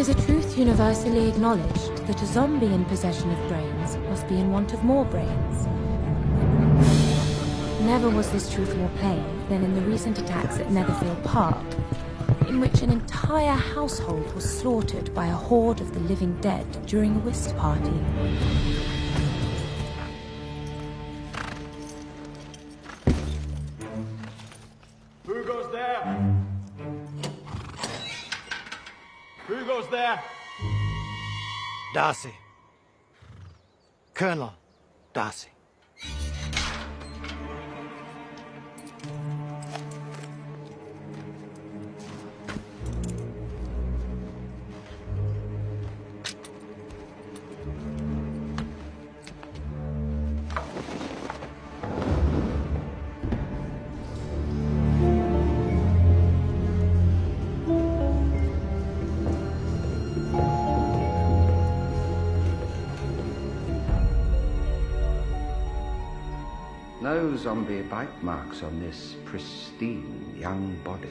is a truth universally acknowledged that a zombie in possession of brains must be in want of more brains. Never was this truth more plain than in the recent attacks at Netherfield Park, in which an entire household was slaughtered by a horde of the living dead during a whist party. Who goes there? Who goes there? Darcy. Colonel Darcy. No zombie bite marks on this pristine young body.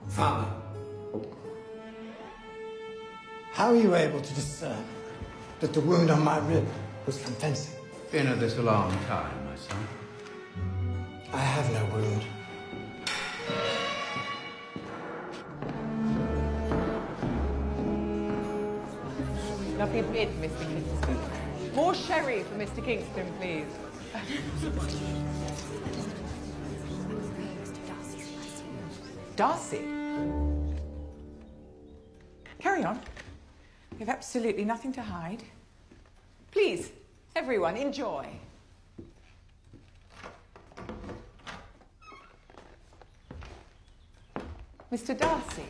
Father, how are you able to discern that the wound on my rib was from fencing? Been at this a long time, my son. I have no wound. Lovely bid, Mr. Kingston. More sherry for Mr. Kingston, please. Darcy? Carry on. You have absolutely nothing to hide. Please, everyone, enjoy. Mr. Darcy.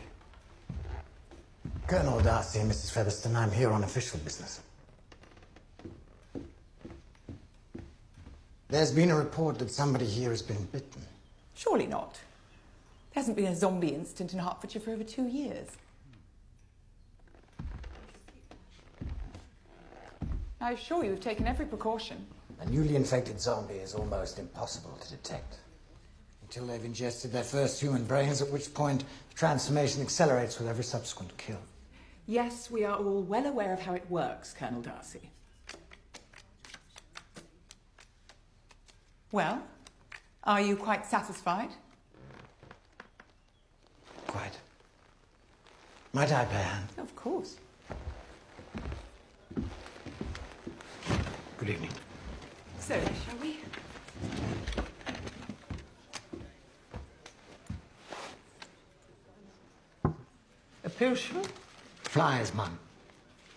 Colonel Darcy and Mrs. Featherstone, I'm here on official business. There's been a report that somebody here has been bitten. Surely not. There hasn't been a zombie incident in Hertfordshire for over 2 years. I assure you we've taken every precaution. A newly infected zombie is almost impossible to detect. Until they've ingested their first human brains, at which point the transformation accelerates with every subsequent kill. Yes, we are all well aware of how it works, Colonel Darcy. Well, are you quite satisfied? Quite. Might I play a hand? Of course. Good evening. So, shall we? A potion? Flies, Mum.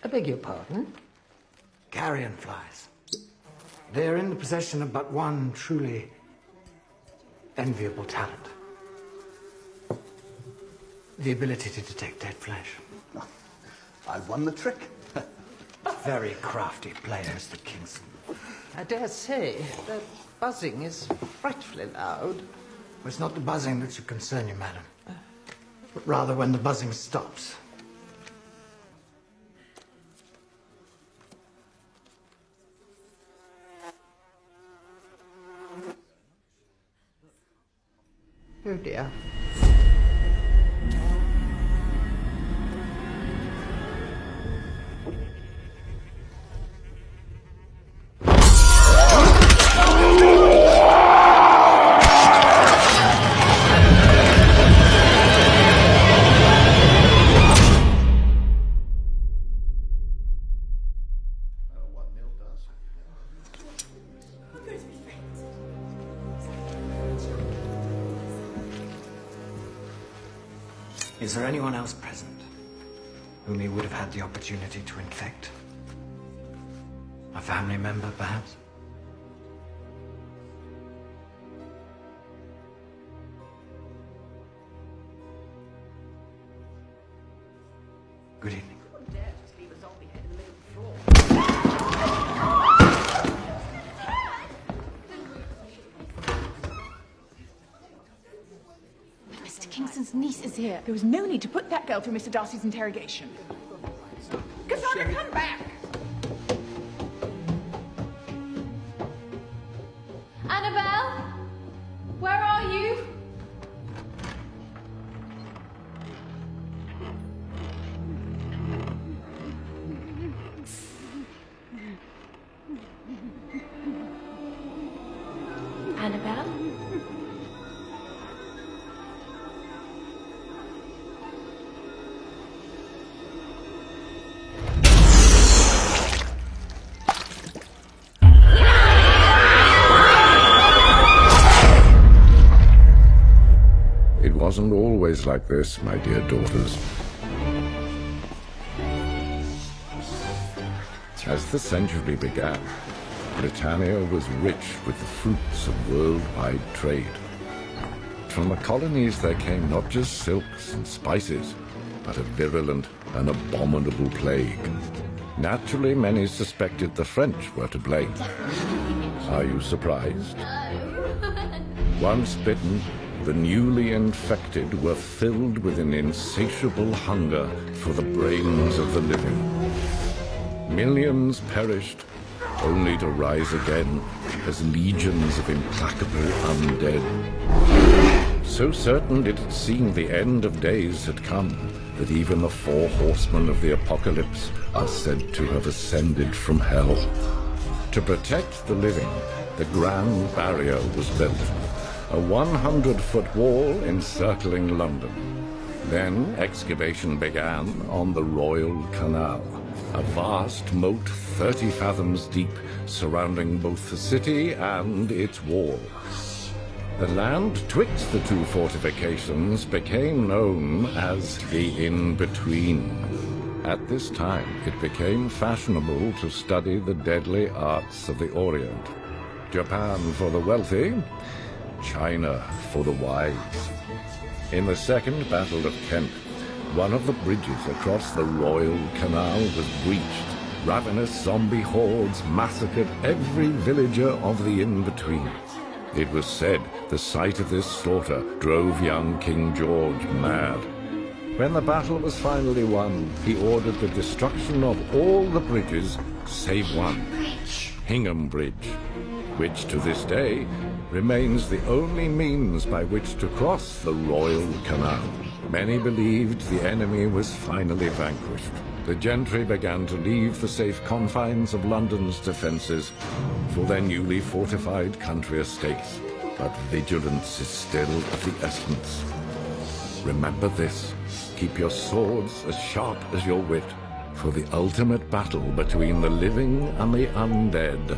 I beg your pardon? Carrion flies. They're in the possession of but one truly enviable talent. The ability to detect dead flesh. I've won the trick. Very crafty player, Mr. Kingston. I dare say that buzzing is frightfully loud. Well, it's not the buzzing that should concern you, madam, but rather when the buzzing stops. Oh dear. Is there anyone else present whom he would have had the opportunity to infect? A family member, perhaps? Good evening. Mr. Kingston's niece is here. There was no need to put that girl through Mr. Darcy's interrogation. Cassandra, come back! wasn't always like this, my dear daughters. As the century began, Britannia was rich with the fruits of worldwide trade. From the colonies there came not just silks and spices, but a virulent and abominable plague. Naturally, many suspected the French were to blame. Are you surprised? Once bitten, the newly infected were filled with an insatiable hunger for the brains of the living. Millions perished, only to rise again as legions of implacable undead. So certain did it seem the end of days had come that even the 4 horsemen of the apocalypse are said to have ascended from hell. To protect the living, the Grand Barrier was built, a 100-foot wall encircling London. Then excavation began on the Royal Canal, a vast moat 30 fathoms deep surrounding both the city and its walls. The land twixt the 2 fortifications became known as the In-Between. At this time, it became fashionable to study the deadly arts of the Orient. Japan for the wealthy, China for the wise. In the Second Battle of Kent, one of the bridges across the Royal Canal was breached. Ravenous zombie hordes massacred every villager of the In-Between. It was said the sight of this slaughter drove young King George mad. When the battle was finally won, he ordered the destruction of all the bridges save one, Hingham Bridge, which to this day remains the only means by which to cross the Royal Canal. Many believed the enemy was finally vanquished. The gentry began to leave the safe confines of London's defences for their newly fortified country estates. But vigilance is still of the essence. Remember this. Keep your swords as sharp as your wit, for the ultimate battle between the living and the undead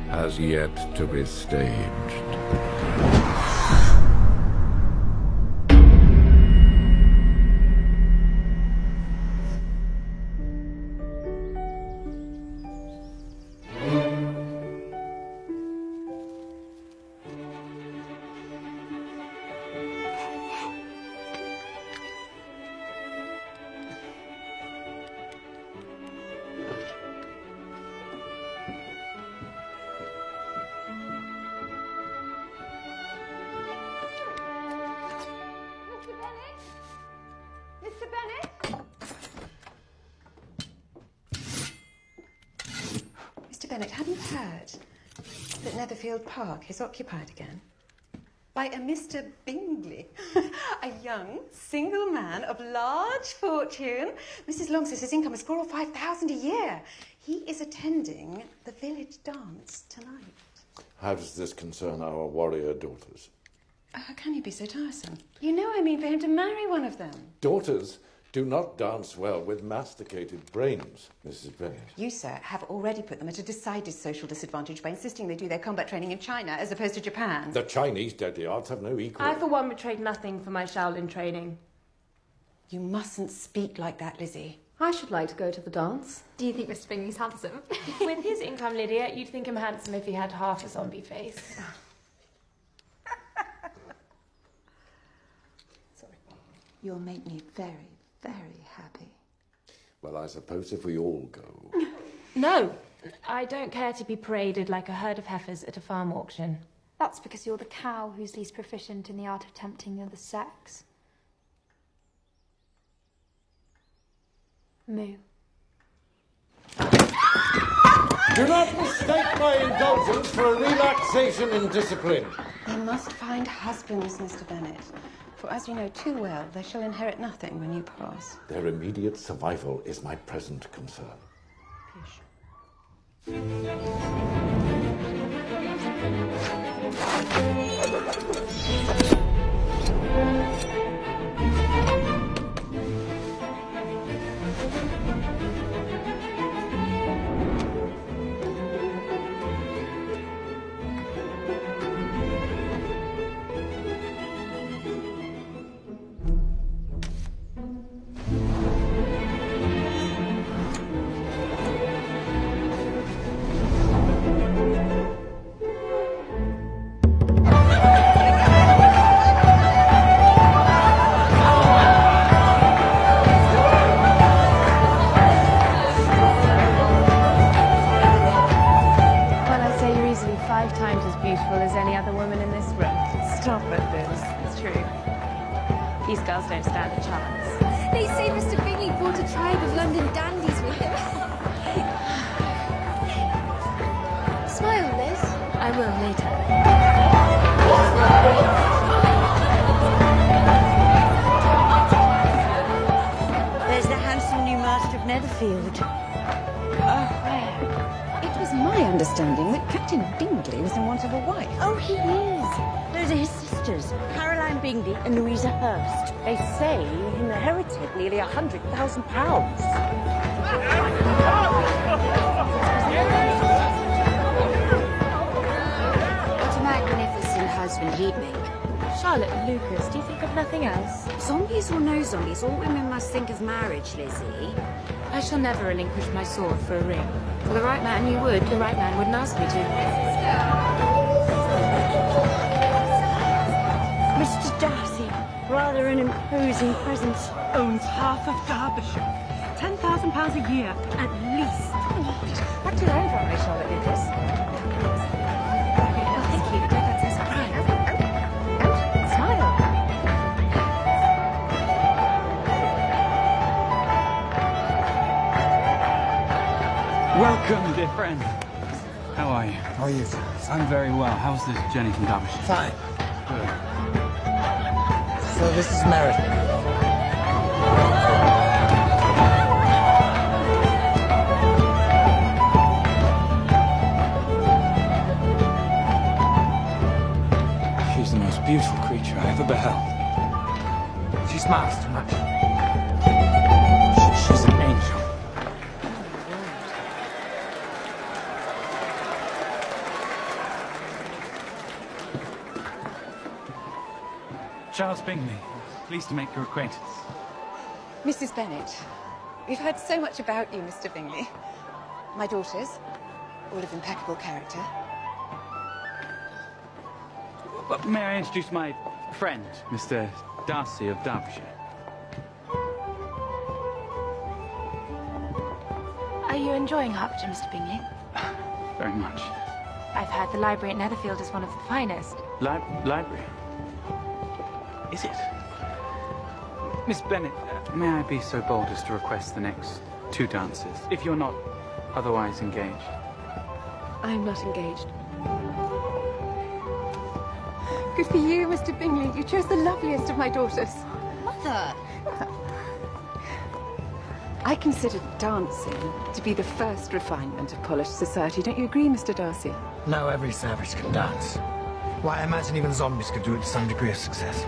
has yet to be staged. Bennett, have you heard that Netherfield Park is occupied again? By a Mr. Bingley, a young, single man of large fortune. Mrs. Long says his income is 4,000 or 5,000 a year. He is attending the village dance tonight. How does this concern our warrior daughters? How can you be so tiresome? You know I mean for him to marry one of them. Daughters do not dance well with masticated brains, Mrs. Bennett. You, sir, have already put them at a decided social disadvantage by insisting they do their combat training in China as opposed to Japan. The Chinese deadly arts have no equal. I, for one, would trade nothing for my Shaolin training. You mustn't speak like that, Lizzie. I should like to go to the dance. Do you think Mr. Bingley's handsome? With his income, Lydia, you'd think him handsome if he had half a zombie face. Sorry. You'll make me very, very happy. Well, I suppose if we all go... No, I don't care to be paraded like a herd of heifers at a farm auction. That's because you're the cow who's least proficient in the art of tempting the other sex. Moo. Do not mistake my indulgence for a relaxation in discipline. They must find husbands, Mr. Bennett. For as you know too well, they shall inherit nothing when you pass. Their immediate survival is my present concern. Stop it, Liz. It's true. These girls don't stand a chance. They say Mr. Bingley brought a tribe of London dandies with him. Smile, Liz. I will later. There's the handsome new master of Netherfield. It was my understanding that Captain Bingley was in want of a wife. Oh, he is. Those are his sisters, Caroline Bingley and Louisa Hurst. They say he inherited nearly £100,000. What a magnificent husband he'd make. Charlotte and Lucas, do you think of nothing else? Zombies or no zombies, all women must think of marriage, Lizzie. I shall never relinquish my sword for a ring. For the right man you would. The right man wouldn't ask me to. Mr. Darcy, rather an imposing presence. Owns half of Derbyshire. £10,000 a year, at least. What do you learn from me, Charlotte Lucas? Well, thank you. That's a surprise. Smile. Welcome, dear friend. How are you? How are you, sir? I'm very well. How's this journey from Derbyshire? Fine. Good. So this is Meredith. She's the most beautiful creature I ever beheld. She smiles too much. She's an angel. Charles Bingley, pleased to make your acquaintance. Mrs. Bennet, we've heard so much about you, Mr. Bingley. My daughters, all of impeccable character. Well, may I introduce my friend, Mr. Darcy of Derbyshire? Are you enjoying Hertfordshire, Mr. Bingley? Very much. I've heard the library at Netherfield is one of the finest. Library? Is it? Miss Bennet, may I be so bold as to request the next 2 dances, if you're not otherwise engaged? I'm not engaged. Good for you, Mr. Bingley. You chose the loveliest of my daughters. Mother! I consider dancing to be the first refinement of polished society. Don't you agree, Mr. Darcy? No, every savage can dance. Why, I imagine even zombies could do it to some degree of success.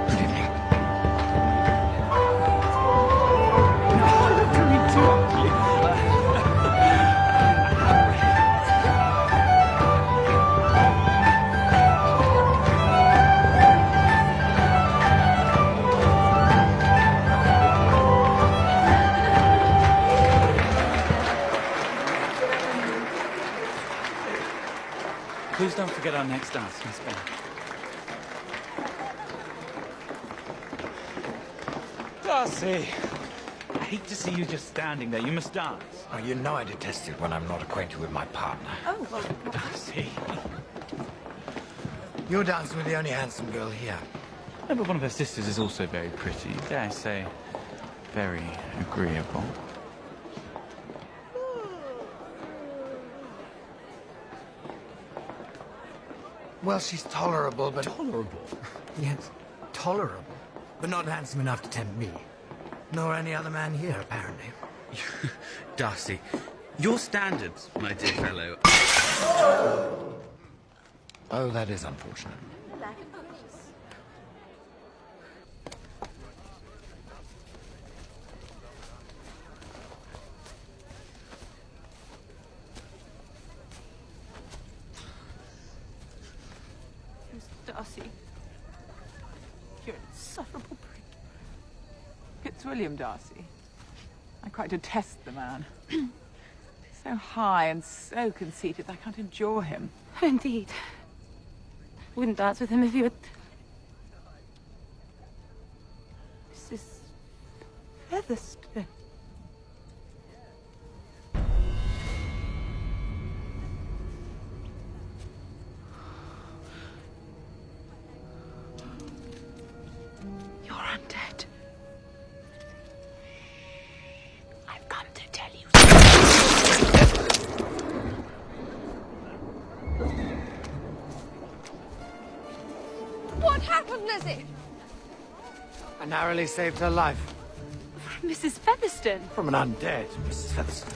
Good evening. Please don't forget our next dance, Miss Bennet. Darcy! I hate to see you just standing there. You must dance. Oh, you know I detest it when I'm not acquainted with my partner. Oh, well, Darcy. You're dancing with the only handsome girl here. No, but one of her sisters is also very pretty. Dare I say, very agreeable. Well, she's tolerable, but... Tolerable? Yes, tolerable. But not handsome enough to tempt me. Nor any other man here, apparently. Darcy, your standards, my dear fellow... Oh, that is unfortunate. Darcy, you're an insufferable prick. Fitzwilliam Darcy. I quite detest the man. So high and so conceited, I can't endure him. Indeed. Wouldn't dance with him if you had... Mrs. Featherstone. narrowly saved her life. Mrs. Featherstone. From an undead, Mrs. Featherstone.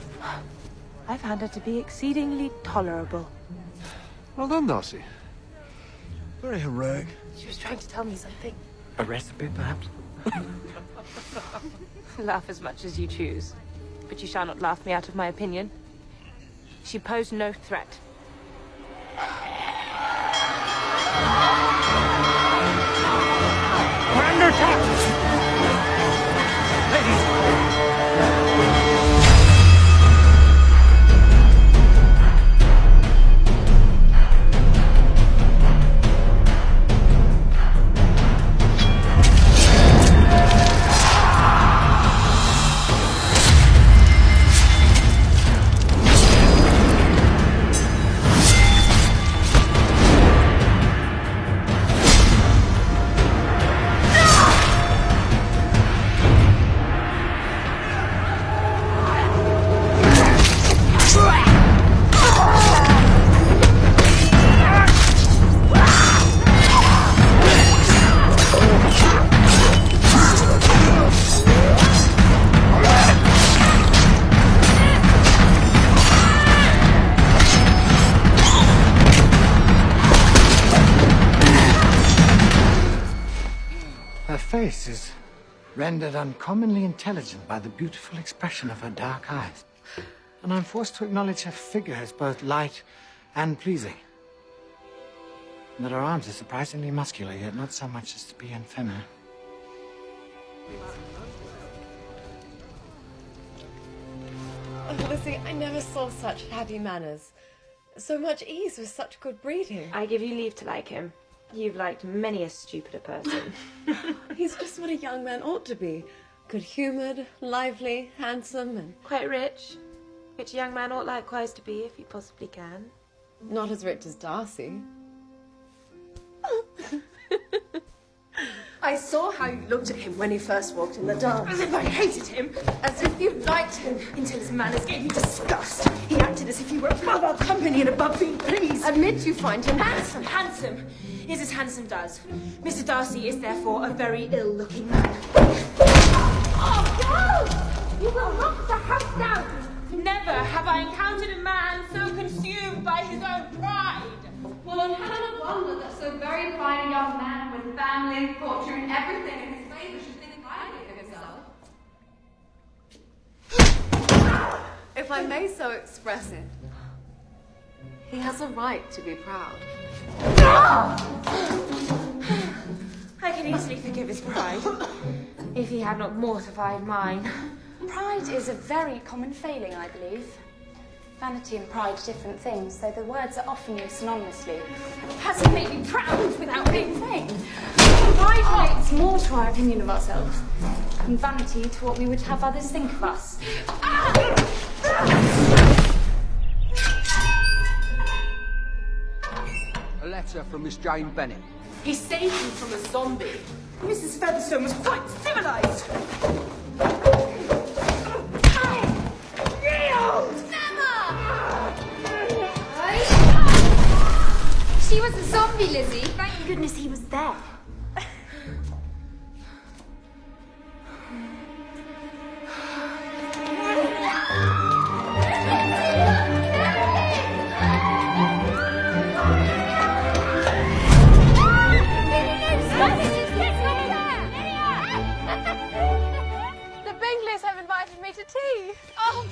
I found her to be exceedingly tolerable. Well done, Darcy. Very heroic. She was trying to tell me something. A recipe, perhaps? Laugh as much as you choose, but you shall not laugh me out of my opinion. She posed no threat. We're under attack! Her face is rendered uncommonly intelligent by the beautiful expression of her dark eyes. And I'm forced to acknowledge her figure as both light and pleasing. And that her arms are surprisingly muscular, yet not so much as to be unfeminine. Oh, Lizzie, I never saw such happy manners. So much ease with such good breeding. I give you leave to like him. You've liked many a stupider person. He's just what a young man ought to be. Good-humoured, lively, handsome, and... Quite rich. Which a young man ought likewise to be, if he possibly can. Not as rich as Darcy. I saw how you looked at him when he first walked in the dance. As if I hated him. As if you liked him. Until his manners gave me disgust. He acted as if he were above our company and above being pleased. Admit you find him handsome. Handsome is as handsome does. Mr. Darcy is therefore a very ill-looking man. Oh, no! You will knock the house down! Never have I encountered a man so consumed by his own pride. Well, I cannot wonder that so very fine a young man with family, fortune, everything in his favour should think highly of himself. If I may so express it, he has a right to be proud. I can easily forgive his pride, if he had not mortified mine. Pride is a very common failing, I believe. Vanity and pride are different things, though the words are often used synonymously. Has he made me proud without being vain? Pride relates more to our opinion of ourselves, and vanity to what we would have others think of us. A letter from Miss Jane Bennett. He saved me from a zombie. Mrs. Featherstone was quite civilized. She was a zombie, Lizzie. Thank goodness he was there. The Bingleys have invited me to tea. Oh,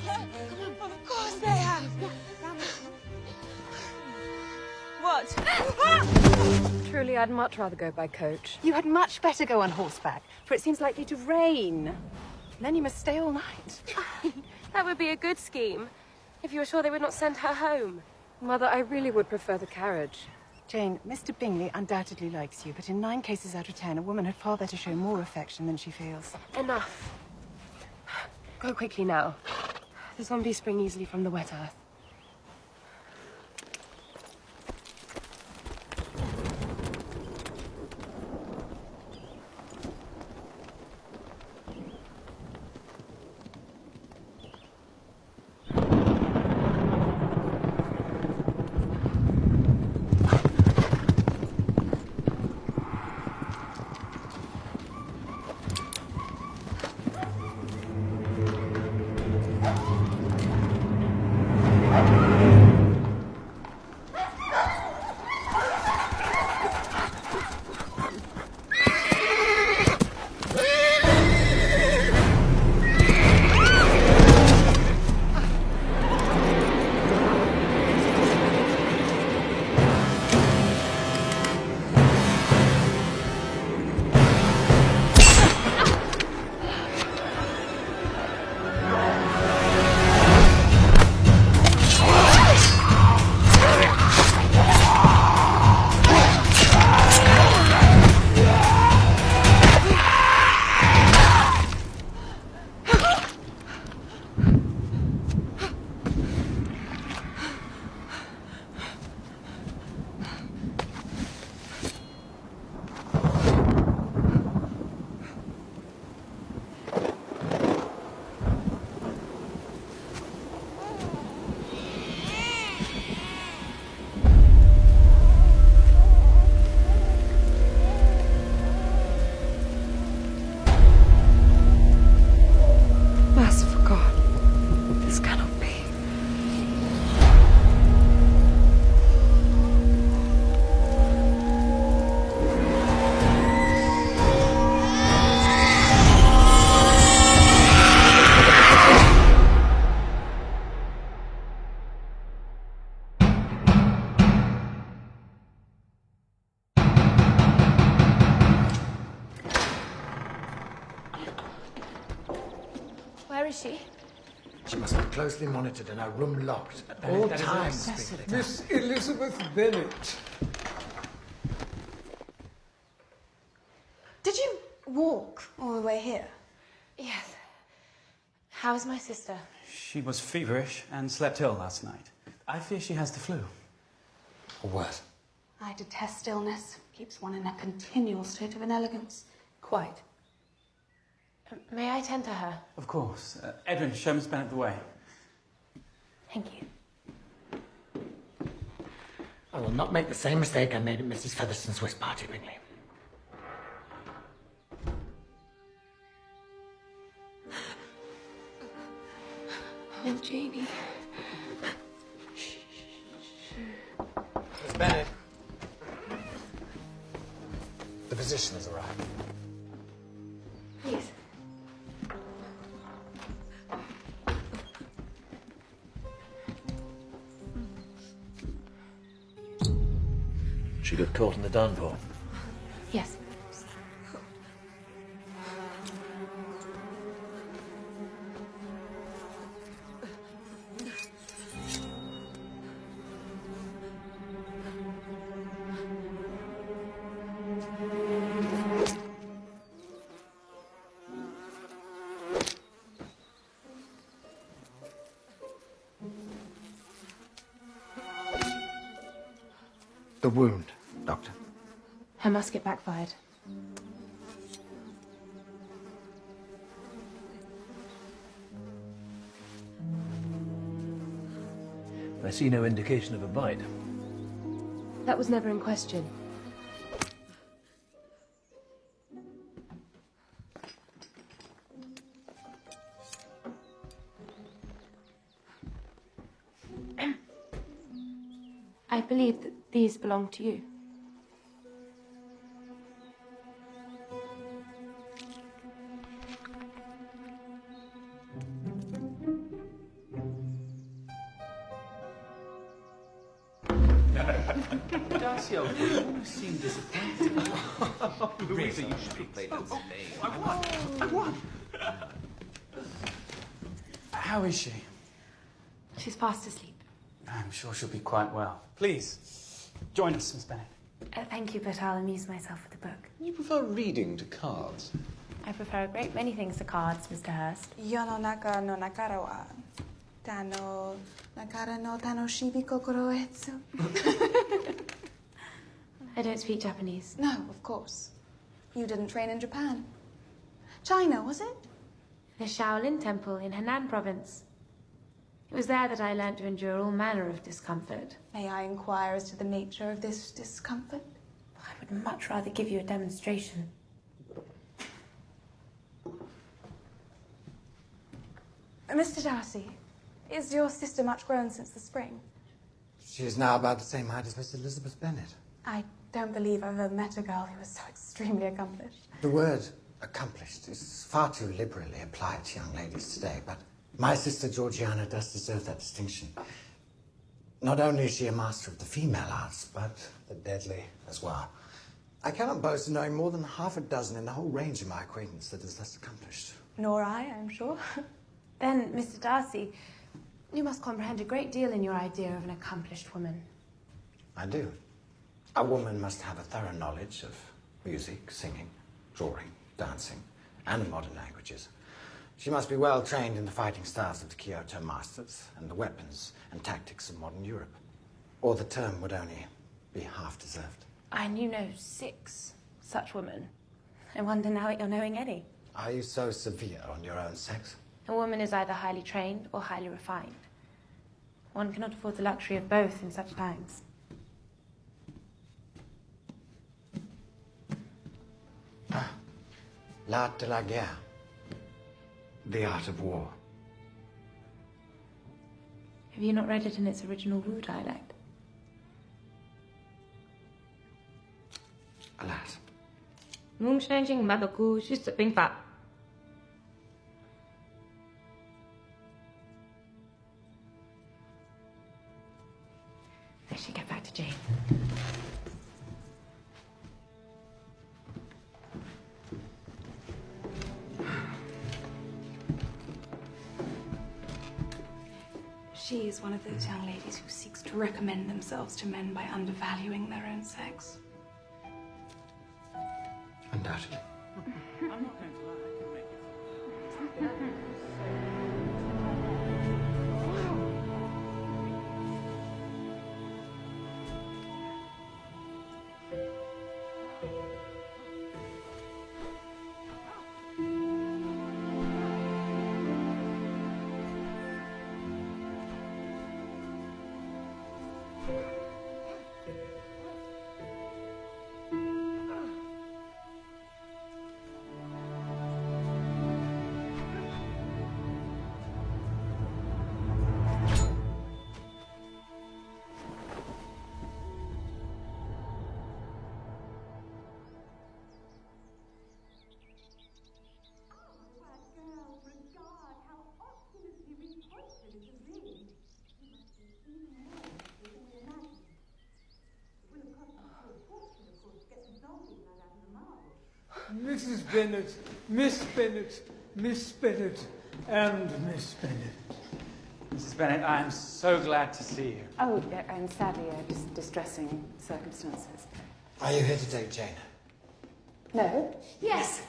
of course they have. What? Truly, I'd much rather go by coach. You had much better go on horseback, for it seems likely to rain. Then you must stay all night. That would be a good scheme, if you were sure they would not send her home. Mother, I really would prefer the carriage. Jane, Mr. Bingley undoubtedly likes you, but in 9 cases out of 10, a woman had far better show more affection than she feels. Enough. Go quickly now. The zombies spring easily from the wet earth. Merciful God, this cannot be. Where is she? She must be closely monitored and her room locked at all times. Miss Elizabeth Bennet. Did you walk all the way here? Yes. How is my sister? She was feverish and slept ill last night. I fear she has the flu. Or worse. I detest illness. Keeps one in a continual state of inelegance. Quite. May I tend to her? Of course. Edwin, show Miss Bennet the way. Thank you. I will not make the same mistake I made at Mrs. Featherston's whist party, Bingley. And Janie. Miss Bennet. The physician has arrived. Please. She got caught in the downpour. Yes. The wound, Doctor. Her musket backfired. I see no indication of a bite. That was never in question. I believe that these belong to you. Darcy, you almost seem disappointed. Louisa, you should be played that game. I won! How is she? She's fast asleep. I'm sure she'll be quite well. Please, join us, Miss Bennet. Thank you, but I'll amuse myself with a book. You prefer reading to cards? I prefer a great many things to cards, Mr. Hurst. 世の中の中は中の楽しみ心得つ I don't speak Japanese. No, of course. You didn't train in Japan. China, was it? The Shaolin Temple in Henan province. It was there that I learnt to endure all manner of discomfort. May I inquire as to the nature of this discomfort? I would much rather give you a demonstration. Mr. Darcy, Is your sister much grown since the spring? She is now about the same height as Miss Elizabeth Bennet. I don't believe I've ever met a girl who was so extremely accomplished. The word accomplished is far too liberally applied to young ladies today, but my sister Georgiana does deserve that distinction. Not only is she a master of the female arts, but the deadly as well. I cannot boast of knowing more than half a dozen in the whole range of my acquaintance that is thus accomplished. Nor I'm sure. Then, Mr. Darcy, you must comprehend a great deal in your idea of an accomplished woman. I do. A woman must have a thorough knowledge of music, singing, drawing, dancing, and modern languages. She must be well trained in the fighting styles of the Kyoto masters and the weapons and tactics of modern Europe. Or the term would only be half deserved. I knew no 6 such women. I wonder now at your knowing any. Are you so severe on your own sex? A woman is either highly trained or highly refined. One cannot afford the luxury of both in such times. L'art de la guerre. The art of war. Have you not read it in its original Wu dialect? Alas. 我相信马德古是士兵法。 I should get back to Jane. She is one of those young ladies who seeks to recommend themselves to men by undervaluing their own sex. Undoubtedly. I'm not going to lie, I can make it. Mrs. Bennet, Miss Bennet, Miss Bennet, and Miss Bennet. Mrs. Bennet, I am so glad to see you. Oh, and sadly, just distressing circumstances. Are you here today, Jane? No? Yes!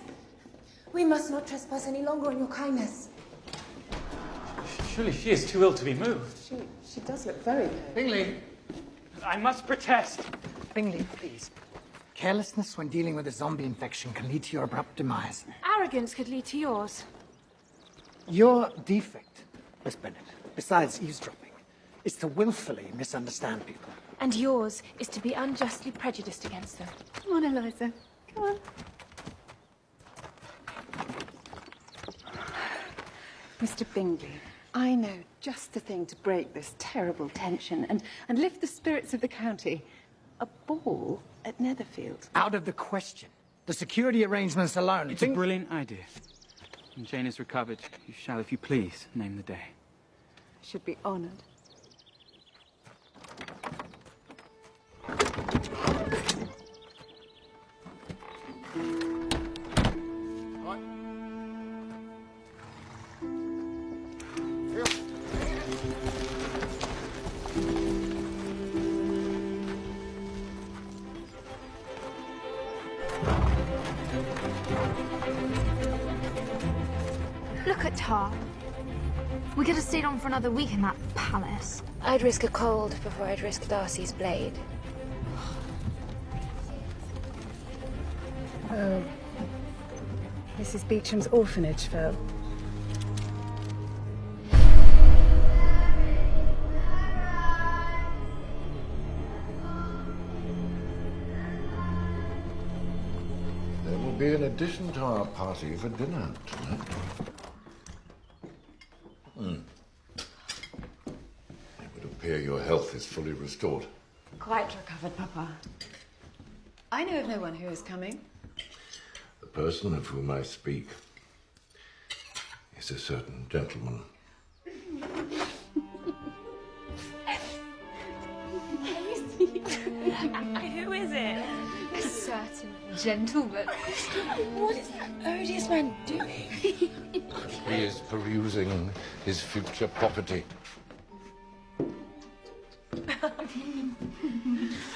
We must not trespass any longer on your kindness. Surely she is too ill to be moved. She does look very ill. Bingley! I must protest. Bingley, please. Carelessness when dealing with a zombie infection can lead to your abrupt demise. Arrogance could lead to yours. Your defect, Miss Bennet, besides eavesdropping, is to willfully misunderstand people. And yours is to be unjustly prejudiced against them. Come on, Eliza. Come on. Mr. Bingley, I know just the thing to break this terrible tension and lift the spirits of the county. A ball at Netherfield. Out of the question. The security arrangements alone. It's a brilliant idea. When Jane is recovered, you shall, if you please, name the day. I should be honoured. Look at her. We could have stayed on for another week in that palace. I'd risk a cold before I'd risk Darcy's blade. Oh. Mrs. Beecham's orphanage fell. There will be an addition to our party for dinner tonight. hear your health is fully restored. Quite recovered, Papa. I know of no one who is coming. The person of whom I speak is a certain gentleman. Who is it? A certain gentleman. What is that odious man doing? He is perusing his future property.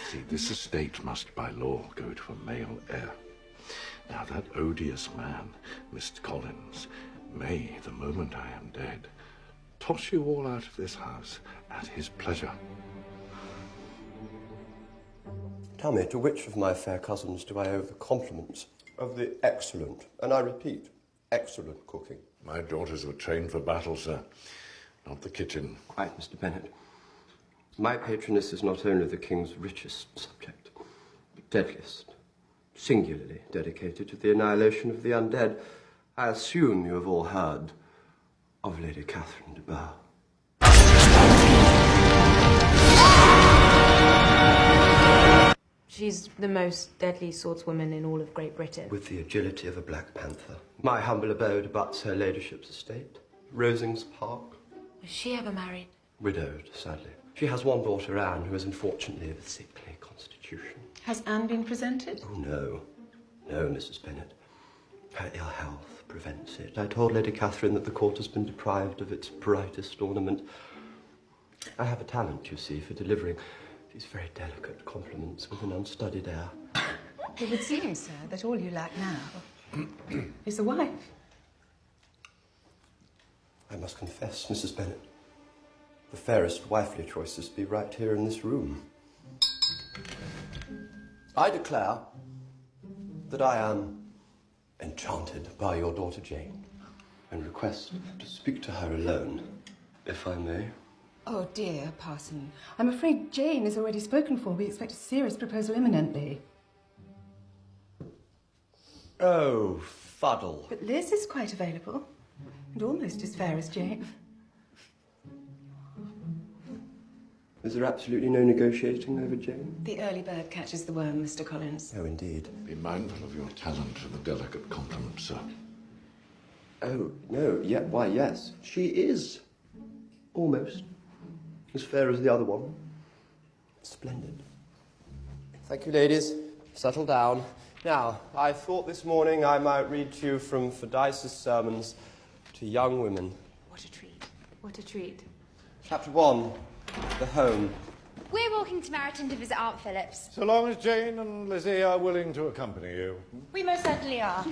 See, this estate must by law go to a male heir. Now that odious man, Mr. Collins, may, the moment I am dead, toss you all out of this house at his pleasure. Tell me, to which of my fair cousins do I owe the compliments of the excellent, and I repeat, excellent cooking? My daughters were trained for battle, sir, not the kitchen. Quite, Mr. Bennet. My patroness is not only the king's richest subject, but deadliest, singularly dedicated to the annihilation of the undead. I assume you have all heard of Lady Catherine de Bourgh. She's the most deadly swordswoman in all of Great Britain. With the agility of a Black Panther. My humble abode abuts her ladyship's estate, Rosings Park. Was she ever married? Widowed, sadly. She has one daughter, Anne, who is unfortunately of a sickly constitution. Has Anne been presented? Oh, no. No, Mrs. Bennet. Her ill health prevents it. I told Lady Catherine that the court has been deprived of its brightest ornament. I have a talent, you see, for delivering these very delicate compliments with an unstudied air. It would seem, sir, that all you lack now is a wife. I must confess, Mrs. Bennet, the fairest wifely choices be right here in this room. I declare that I am enchanted by your daughter Jane, and request to speak to her alone, if I may. Oh, dear, Parson. I'm afraid Jane is already spoken for. We expect a serious proposal imminently. Oh, fuddle. But Liz is quite available, and almost as fair as Jane. Is there absolutely no negotiating over Jane? The early bird catches the worm, Mr. Collins. Oh, indeed. Be mindful of your talent for the delicate compliment, sir. Oh, no, why, yes. She is almost as fair as the other one. Splendid. Thank you, ladies. Settle down. Now, I thought this morning I might read to you from Fordyce's sermons to young women. What a treat. What a treat. Chapter 1, The Home. We're walking to Meryton to visit Aunt Phillips. So long as Jane and Lizzie are willing to accompany you. We most certainly are.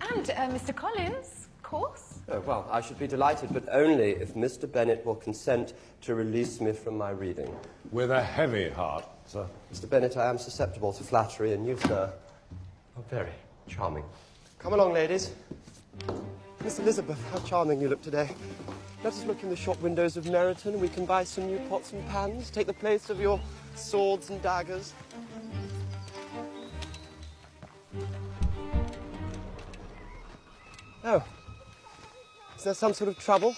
And Mr. Collins, of course. Oh, well, I should be delighted, but only if Mr. Bennet will consent to release me from my reading. With a heavy heart, sir. Mr. Bennet, I am susceptible to flattery, and you, sir, are very charming. Come along, ladies. Miss Elizabeth, how charming you look today. Let us look in the shop windows of Meryton. We can buy some new pots and pans, take the place of your swords and daggers. Oh. Is there some sort of trouble?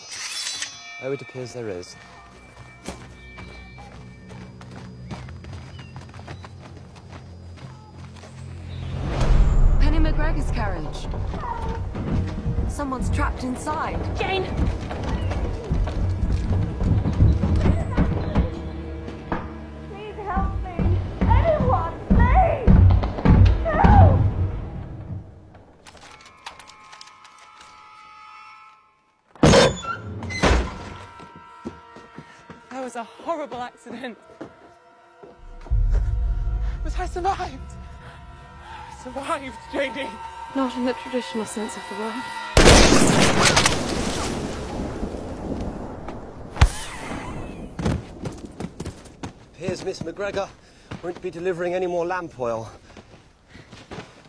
Oh, it appears there is. Penny McGregor's carriage. Someone's trapped inside. Jane! Please help me. Anyone, please! Help! That was a horrible accident. But I survived. I survived, Janie. Not in the traditional sense of the word. Here's Miss McGregor. Won't be delivering any more lamp oil.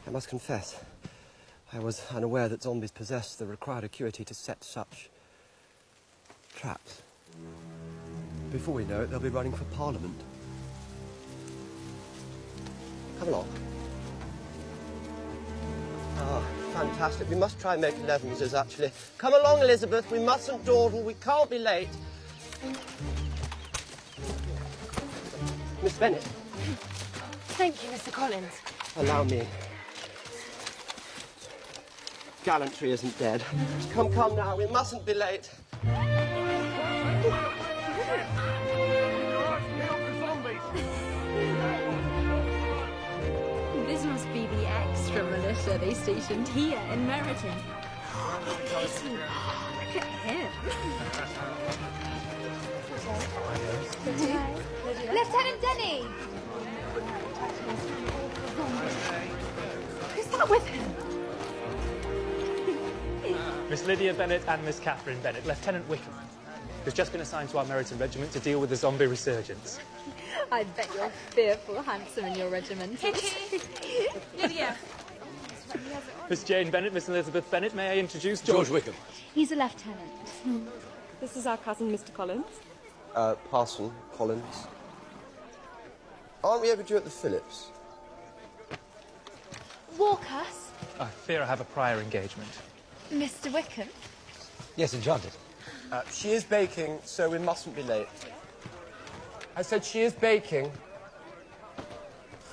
I must confess, I was unaware that zombies possess the required acuity to set such traps. Before we know it, they'll be running for Parliament. Come along. Ah, fantastic. We must try and make 11s, actually. Come along, Elizabeth. We mustn't dawdle. We can't be late. Miss Bennett. Thank you, Mr. Collins. Allow me. Gallantry isn't dead. Come, come now, we mustn't be late. This must be the extra militia they stationed here in Meriton. Look at him. Lieutenant Denny! Who's that with him? Miss Lydia Bennett and Miss Catherine Bennett, Lieutenant Wickham, who's just been assigned to our Meriton regiment to deal with the zombie resurgence. I bet you're fearful handsome in your regiment. Lydia. Miss Jane Bennett, Miss Elizabeth Bennett, may I introduce George Wickham? He's a lieutenant. This is our cousin, Mr. Collins. Parson Collins. Aren't we overdue at the Phillips? Walk us, I fear I have a prior engagement. Mr. Wickham. Yes, enchanted. She is baking, so we mustn't be late. I said she is baking.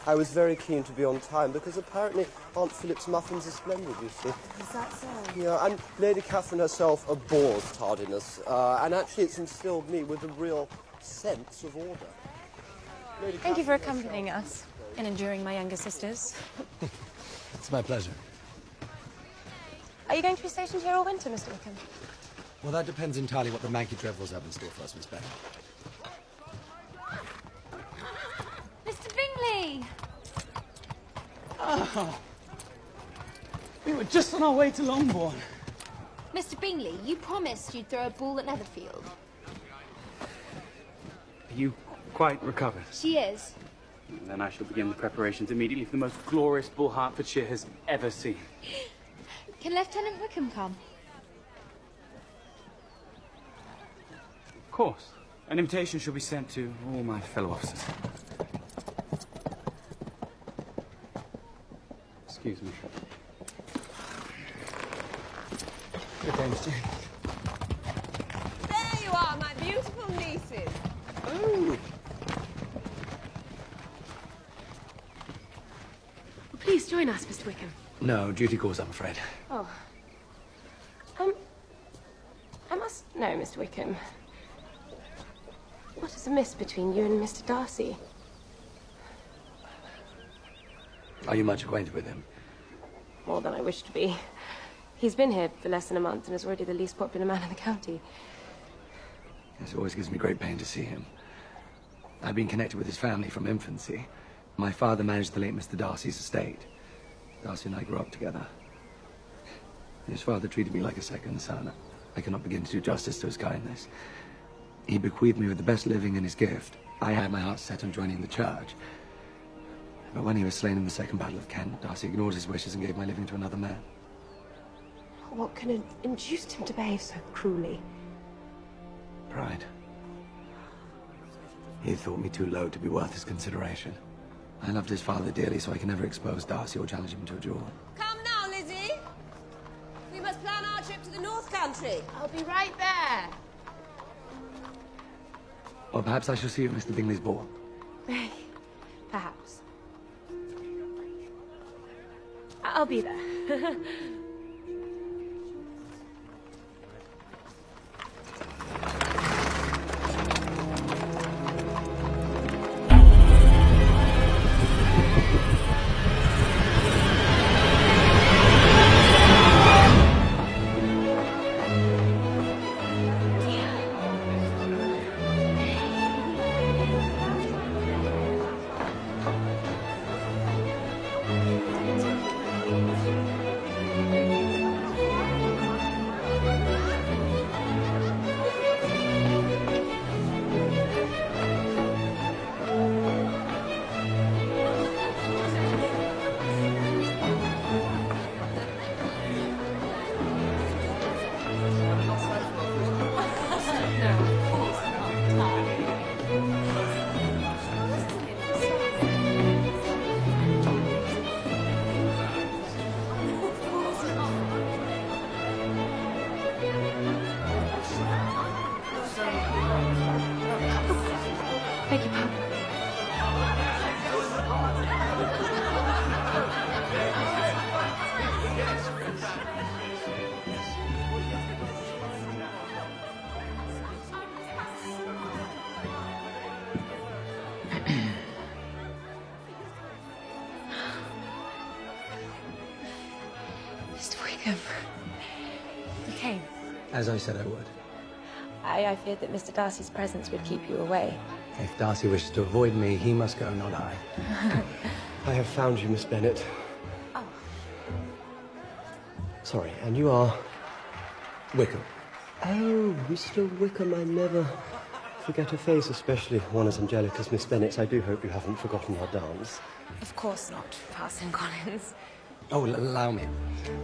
I was very keen to be on time because apparently Aunt Philip's muffins are splendid, you see. Is that so? Yeah, and Lady Catherine herself abhors tardiness, and actually it's instilled me with a real sense of order. Thank you for accompanying us and enduring my younger sisters. It's my pleasure. Are you going to be stationed here all winter, Mr. Wickham? Well, that depends entirely what the Manky Dreadfuls have in store for us, Miss Bennett. Mr. Bingley! Oh, we were just on our way to Longbourn. Mr. Bingley, you promised you'd throw a ball at Netherfield. Are you quite recovered? She is. Then I shall begin the preparations immediately for the most glorious ball Hertfordshire has ever seen. Can Lieutenant Wickham come? Of course. An invitation shall be sent to all my fellow officers. Excuse me. Good day, Miss Jane. There you are, my beautiful nieces. Oh. Well, please join us, Mr. Wickham. No, duty calls, I'm afraid. Oh. I must know, Mr. Wickham. What is amiss between you and Mr. Darcy? Are you much acquainted with him? More than I wish to be. He's been here for less than a month and is already the least popular man in the county. Yes, it always gives me great pain to see him. I've been connected with his family from infancy. My father managed the late Mr. Darcy's estate. Darcy and I grew up together. His father treated me like a second son. I cannot begin to do justice to his kindness. He bequeathed me with the best living in his gift. I had my heart set on joining the church. But when he was slain in the Second Battle of Kent, Darcy ignored his wishes and gave my living to another man. What could have induced him to behave so cruelly? Pride. He thought me too low to be worth his consideration. I loved his father dearly, so I can never expose Darcy or challenge him to a duel. Come now, Lizzie. We must plan our trip to the North Country. I'll be right there. Or perhaps I shall see you at Mr. Bingley's ball. Perhaps. I'll be there. Beg your pardon. As I said I would. I feared that Mr. Darcy's presence would keep you away. If Darcy wishes to avoid me, he must go, not I. I have found you, Miss Bennet. Oh. Sorry, and you are? Wickham. Oh, Mr. Wickham, I never forget a face, especially one as angelic as Miss Bennet's. I do hope you haven't forgotten our dance. Of course not, Parson Collins. Oh, allow me.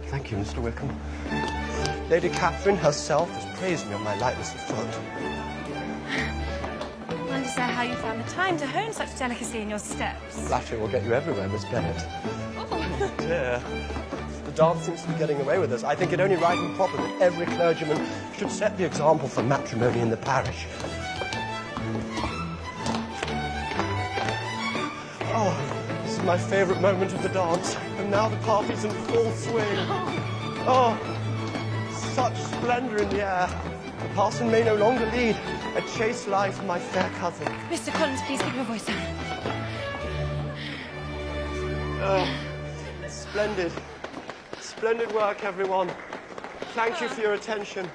Thank you, Mr. Wickham. Lady Catherine herself has praised me on my lightness of foot. I wonder, sir, how you found the time to hone such delicacy in your steps. Flattery will get you everywhere, Miss Bennet. Oh, dear. The dance seems to be getting away with us. I think it only right and proper that every clergyman should set the example for matrimony in the parish. Oh, this is my favourite moment of the dance. And now the party's in full swing. Oh, such splendour in the air. The parson may no longer lead a chaste life for my fair cousin. Mr. Collins, please keep your voice down. Splendid. Splendid work, everyone. Thank you for your attention.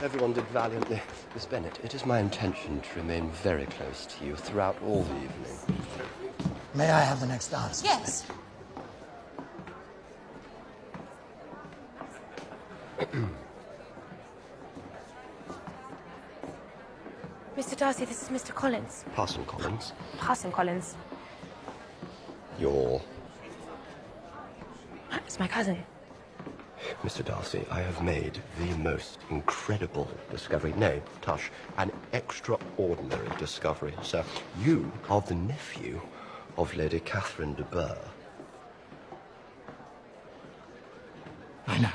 Everyone did valiantly. Miss Bennet, it is my intention to remain very close to you throughout all the evening. May I have the next dance? Yes. Mr. Darcy, this is Mr. Collins. Parson Collins. Parson Collins. You're... It's my cousin. Mr. Darcy, I have made the most incredible discovery. Nay, tush, an extraordinary discovery, sir. You are the nephew of Lady Catherine de Bourgh. I know.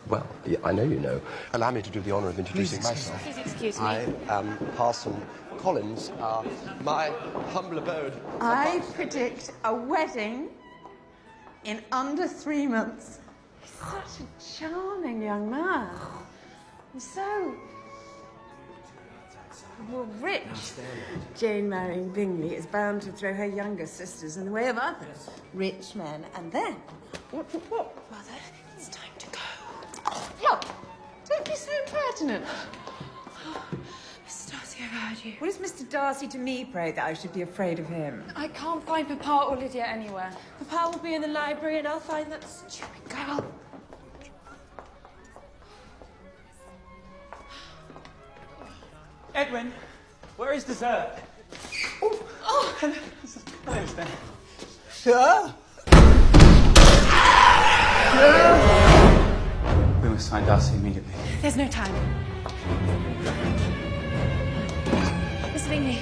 Well, yeah, I know you know. Allow me to do the honour of introducing myself. Please excuse me. I am Parson Collins. My humble abode. I predict a wedding in under 3 months. He's such a charming young man. And so... well, rich. Jane marrying Bingley is bound to throw her younger sisters in the way of others. Rich men. And then... What? Mother, it's time to go. Look, don't be so impertinent. Mr. Darcy, I've heard you. What is Mr. Darcy to me, pray, that I should be afraid of him? I can't find Papa or Lydia anywhere. Papa will be in the library and I'll find that stupid girl. Edwin, where is dessert? Oh! Hello, Miss Bennet. Sir? We must find Darcy immediately. There's no time. Mr. Bingley.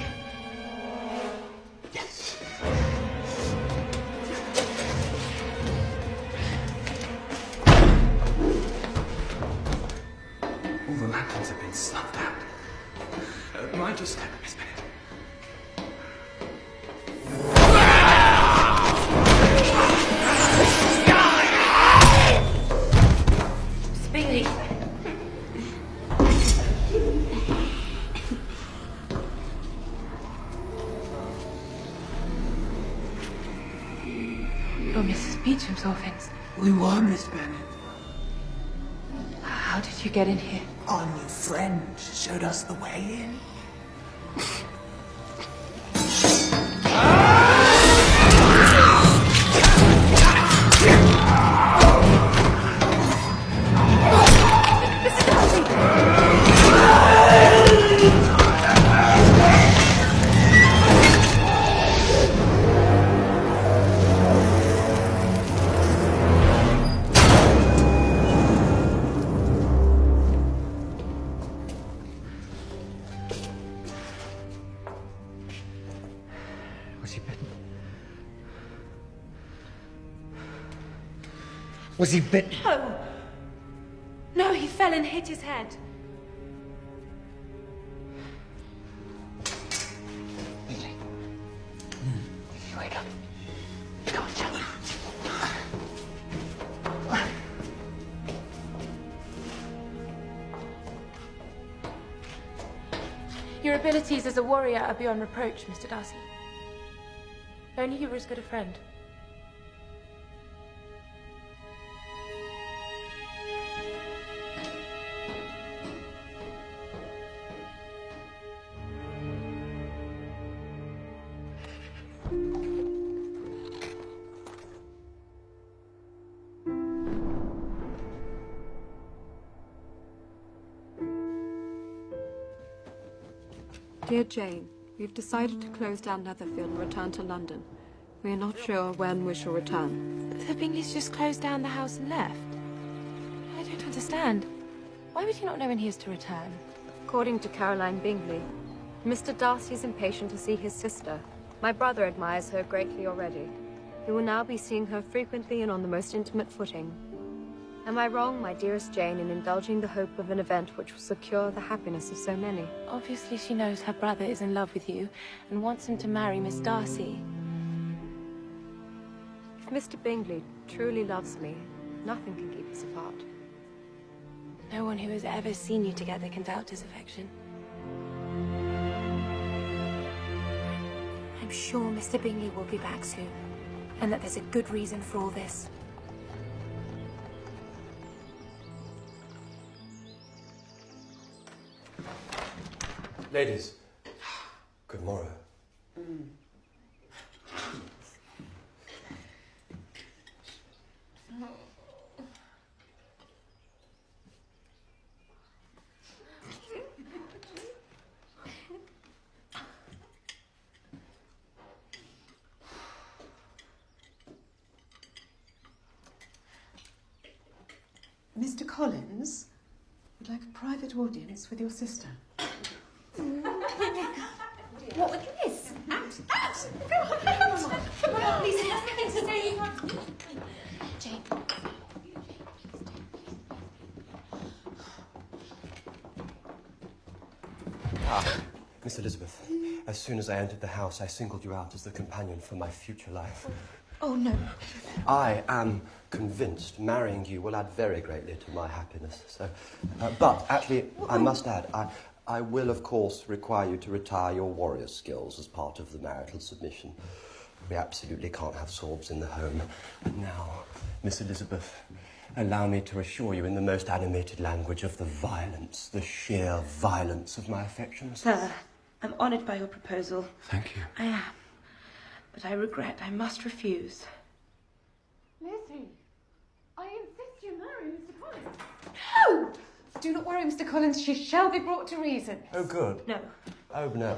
Yes. All the lanterns have been snuffed out. Mind your step, Miss Bennet. Mr. Bingley. You're Mrs. Beecham's orphans. We were, Miss Bennet. How did you get in here? Our new friend showed us the way in. Was he bitten? No. No, he fell and hit his head. Bingley. Bingley, wake up. Come on, John. Your abilities as a warrior are beyond reproach, Mr. Darcy. If only you were as good a friend. Dear Jane, we've decided to close down Netherfield and return to London. We are not sure when we shall return. The Bingleys just closed down the house and left. I don't understand. Why would he not know when he is to return? According to Caroline Bingley, Mr. Darcy is impatient to see his sister. My brother admires her greatly already. He will now be seeing her frequently and on the most intimate footing. Am I wrong, my dearest Jane, in indulging the hope of an event which will secure the happiness of so many? Obviously she knows her brother is in love with you and wants him to marry Miss Darcy. If Mr. Bingley truly loves me, nothing can keep us apart. No one who has ever seen you together can doubt his affection. I'm sure Mr. Bingley will be back soon, and that there's a good reason for all this. Ladies, good morrow. Mr. Collins would like a private audience with your sister. What was this? Out! Go on, out! Come on, Lisa, there's nothing to say. Jane. Miss Elizabeth, as soon as I entered the house, I singled you out as the companion for my future life. Oh, no. I am convinced marrying you will add very greatly to my happiness. So, but actually, I must add, I will, of course, require you to retire your warrior skills as part of the marital submission. We absolutely can't have swords in the home. And now, Miss Elizabeth, allow me to assure you in the most animated language of the violence, the sheer violence of my affections. Sir, I'm honoured by your proposal. Thank you. I am. But I regret I must refuse. Lizzie, I insist you marry Mr. Collins. No! Do not worry, Mr. Collins. She shall be brought to reason. Oh, good. No. Oh, no.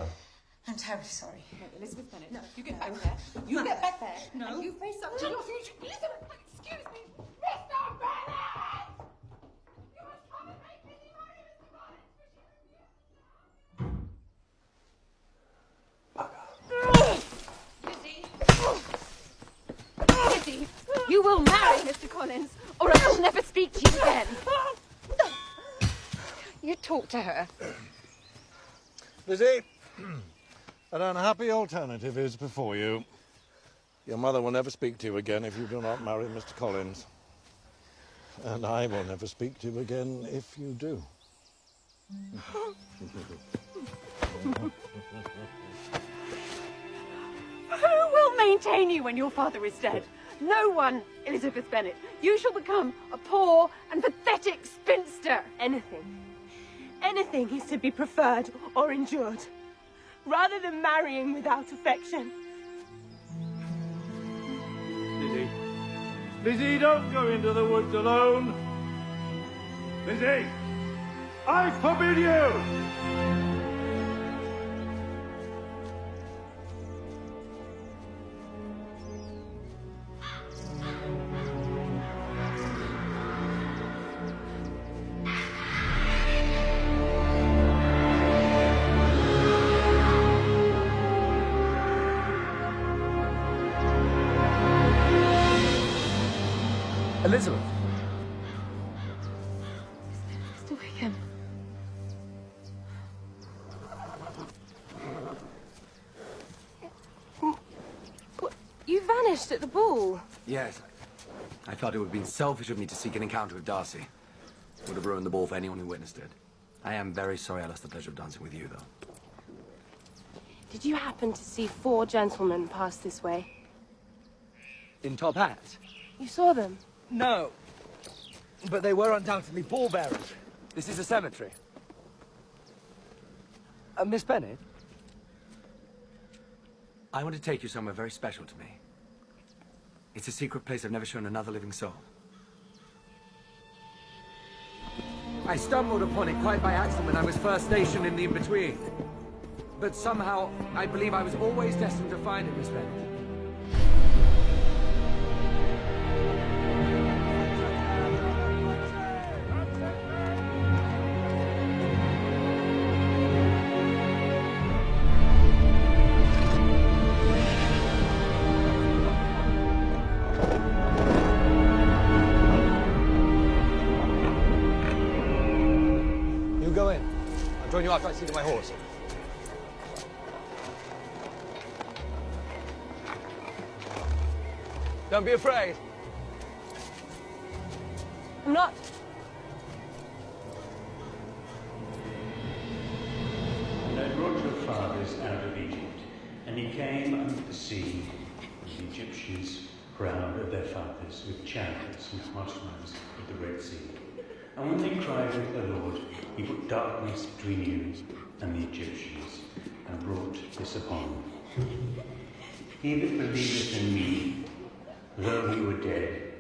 I'm terribly sorry. No, Elizabeth Bennet. No, you get back there. You get back there. No. And you face up to your future. Elizabeth, excuse me. Mr. Bennet! You must come and make Lizzie marry Mr. Collins. Lizzie, you will marry Mr. Collins, or I will never speak to you again. You talk to her. Lizzie, an unhappy alternative is before you. Your mother will never speak to you again if you do not marry Mr. Collins. And I will never speak to you again if you do. Who will maintain you when your father is dead? No one, Elizabeth Bennet. You shall become a poor and pathetic spinster. Anything is to be preferred or endured, rather than marrying without affection. Lizzie. Lizzie, don't go into the woods alone. Lizzie, I forbid you! Elizabeth. Mr. Wickham. You vanished at the ball. Yes. I felt it would have been selfish of me to seek an encounter with Darcy. Would have ruined the ball for anyone who witnessed it. I am very sorry I lost the pleasure of dancing with you, though. Did you happen to see 4 gentlemen pass this way? In top hats? You saw them? No. But they were undoubtedly pallbearers. This is a cemetery. Miss Bennet? I want to take you somewhere very special to me. It's a secret place I've never shown another living soul. I stumbled upon it quite by accident when I was first stationed in the in-between. But somehow, I believe I was always destined to find it, Miss Bennett. You go in. I'll join you after I see to my horse. Don't be afraid. I'm not. And I brought your fathers out of Egypt, and he came under the sea, and the Egyptians proud of their fathers with chariots and horsemen at the Red Sea. And when they cried with the Lord, he put darkness between you and the Egyptians, and brought this upon them. He that believeth in me, though he were dead,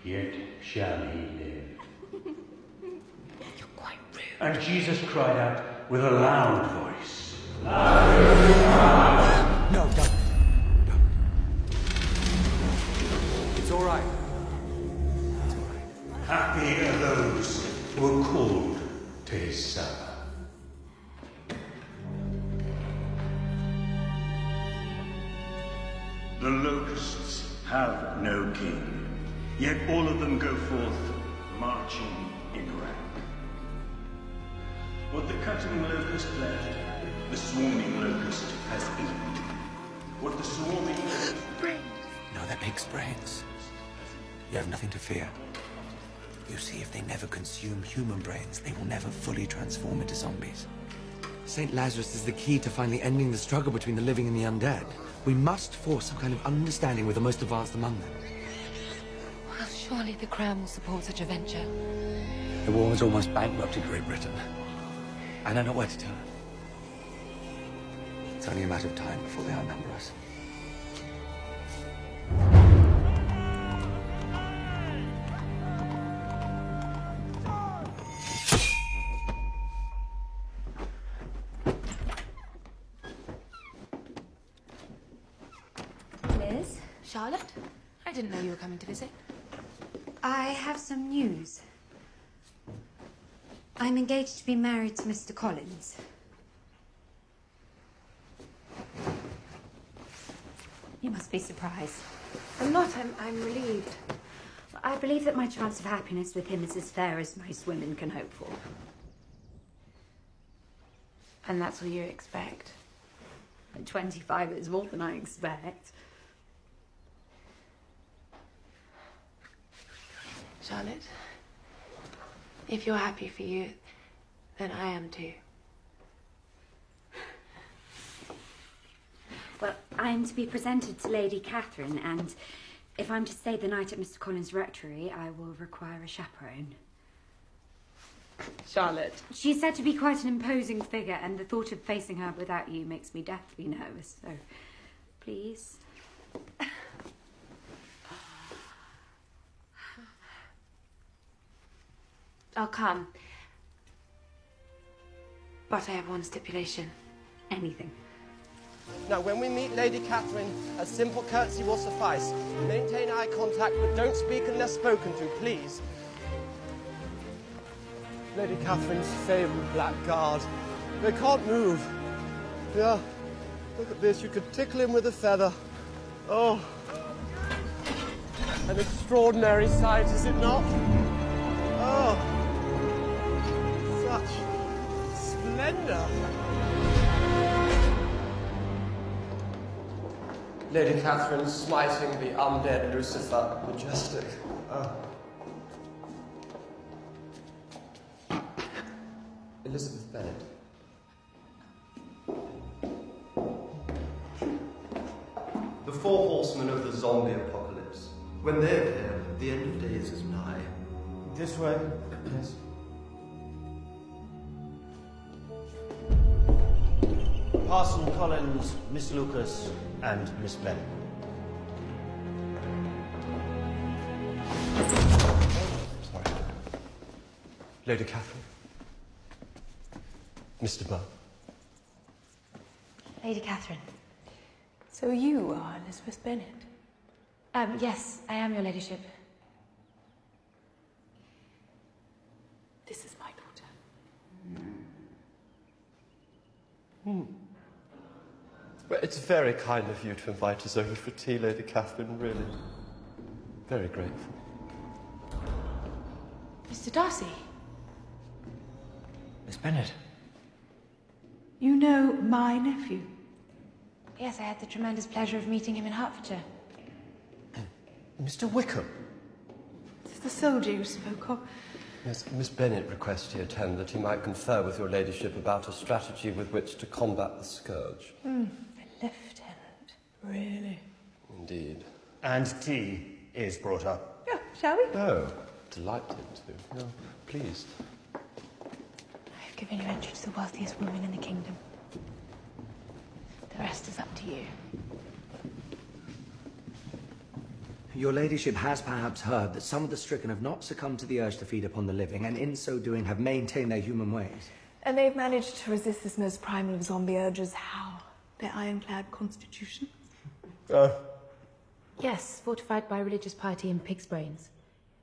yet shall he live. You're quite rude. And Jesus cried out with a loud voice. No, don't. It's all right. Happy are those who are called to his supper. The locusts have no king, yet all of them go forth marching in rank. What the cutting locust left, the swarming locust has eaten. What the swarming locust... No, that makes brains. You have nothing to fear. You see, if they never consume human brains, they will never fully transform into zombies. St. Lazarus is the key to finally ending the struggle between the living and the undead. We must force some kind of understanding with the most advanced among them. Well, surely the Crown will support such a venture. The war has almost bankrupted Great Britain. I know not where to turn. It's only a matter of time before they outnumber us. Liz? Charlotte? I didn't know you were coming to visit. I have some news. I'm engaged to be married to Mr. Collins. You must be surprised. I'm not. I'm relieved. I believe that my chance of happiness with him is as fair as most women can hope for. And that's all you expect? At 25, it's more than I expect. Charlotte, if you're happy for you, then I am too. Well, I'm to be presented to Lady Catherine, and if I'm to stay the night at Mr. Collins' rectory, I will require a chaperone. Charlotte. She's said to be quite an imposing figure, and the thought of facing her without you makes me deathly nervous, so please. I'll come. But I have one stipulation. Anything. Now, when we meet Lady Catherine, a simple curtsy will suffice. Maintain eye contact, but don't speak unless spoken to, please. Lady Catherine's favourite blackguard. They can't move. Yeah, look at this. You could tickle him with a feather. Oh, an extraordinary sight, is it not? Oh, such splendor. Lady Catherine smiting the undead Lucifer, majestic. Elizabeth Bennet. The four horsemen of the zombie apocalypse. When they appear, the end of days is nigh. This way. Yes. Parson Collins, Miss Lucas, and Miss Bennet. Sorry. Lady Catherine. Mr. Burr. Lady Catherine. So you are Elizabeth Bennet? Yes, I am, your ladyship. This is my daughter. Well, it's very kind of you to invite us over for tea, Lady Catherine, really. Very grateful. Mr. Darcy, Miss Bennet. you know my nephew. Yes, I had the tremendous pleasure of meeting him in Hertfordshire. Mr. Wickham. This is the soldier you spoke of. Yes, Miss Bennet requests he attend that he might confer with your ladyship about a strategy with which to combat the scourge. A lieutenant. Really? Indeed. And tea is brought up. Oh, shall we? Oh, delighted to. No, pleased. I've given you entry to the wealthiest woman in the kingdom. The rest is up to you. Your ladyship has perhaps heard that some of the stricken have not succumbed to the urge to feed upon the living, and in so doing have maintained their human ways. And they've managed to resist this most primal of zombie urges. How? Their ironclad constitution? Yes, fortified by religious piety and pig's brains,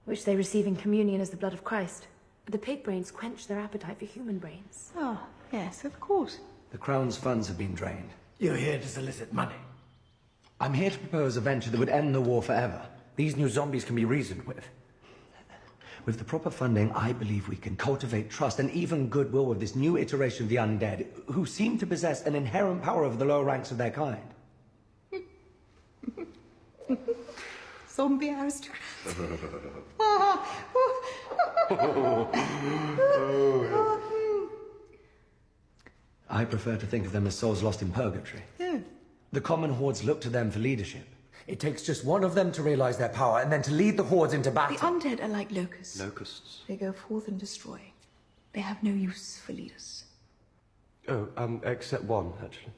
which they receive in communion as the blood of Christ. The pig brains quench their appetite for human brains. Oh, yes, of course. The Crown's funds have been drained. You're here to solicit money. I'm here to propose a venture that would end the war forever. These new zombies can be reasoned with. With the proper funding, I believe we can cultivate trust and even goodwill with this new iteration of the undead, who seem to possess an inherent power over the lower ranks of their kind. Zombie aristocrats. I prefer to think of them as souls lost in purgatory. Yeah. The common hordes look to them for leadership. It takes just one of them to realize their power and then to lead the hordes into battle. The undead are like locusts. Locusts? They go forth and destroy. They have no use for leaders. Oh, except one, actually.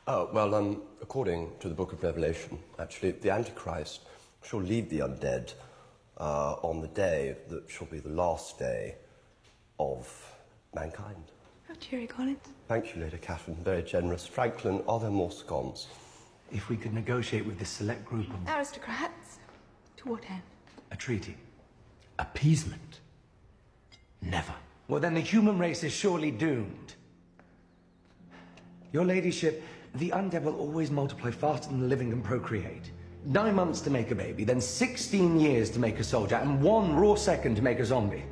Oh, well, according to the Book of Revelation, actually, the Antichrist shall lead the undead on the day that shall be the last day of mankind. How cheery, Collins. Thank you, Lady Catherine. Very generous. Franklin, are there more scones? If we could negotiate with this select group of... Aristocrats? To what end? a treaty. Appeasement. Never. Well, then the human race is surely doomed. Your ladyship, the undead will always multiply faster than the living can procreate. 9 months to make a baby, then 16 years to make a soldier, and 1 raw second to make a zombie.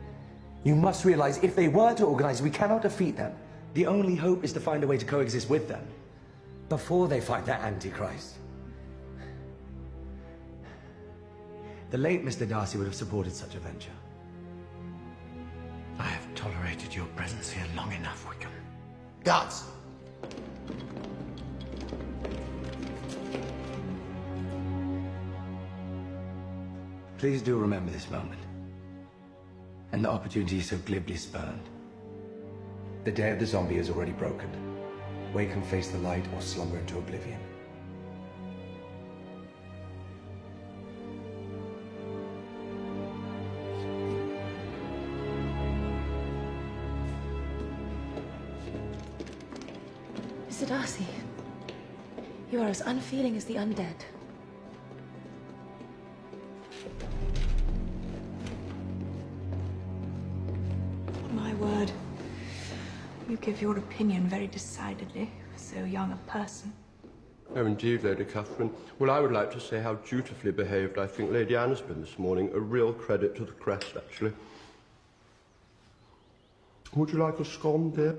You must realize, if they were to organize, we cannot defeat them. The only hope is to find a way to coexist with them, before they fight their Antichrist. The late Mr. Darcy would have supported such a venture. I have tolerated your presence here long enough, Wickham. Guards! Please do remember this moment, and the opportunity so glibly spurned. The day of the zombie is already broken. Wake and face the light, or slumber into oblivion. Mr. Darcy, you are as unfeeling as the undead. My word. You give your opinion very decidedly for so young a person. Oh, indeed, Lady Catherine. Well, I would like to say how dutifully behaved I think Lady Anne's been this morning. A real credit to the crest, actually. Would you like a scone, dear?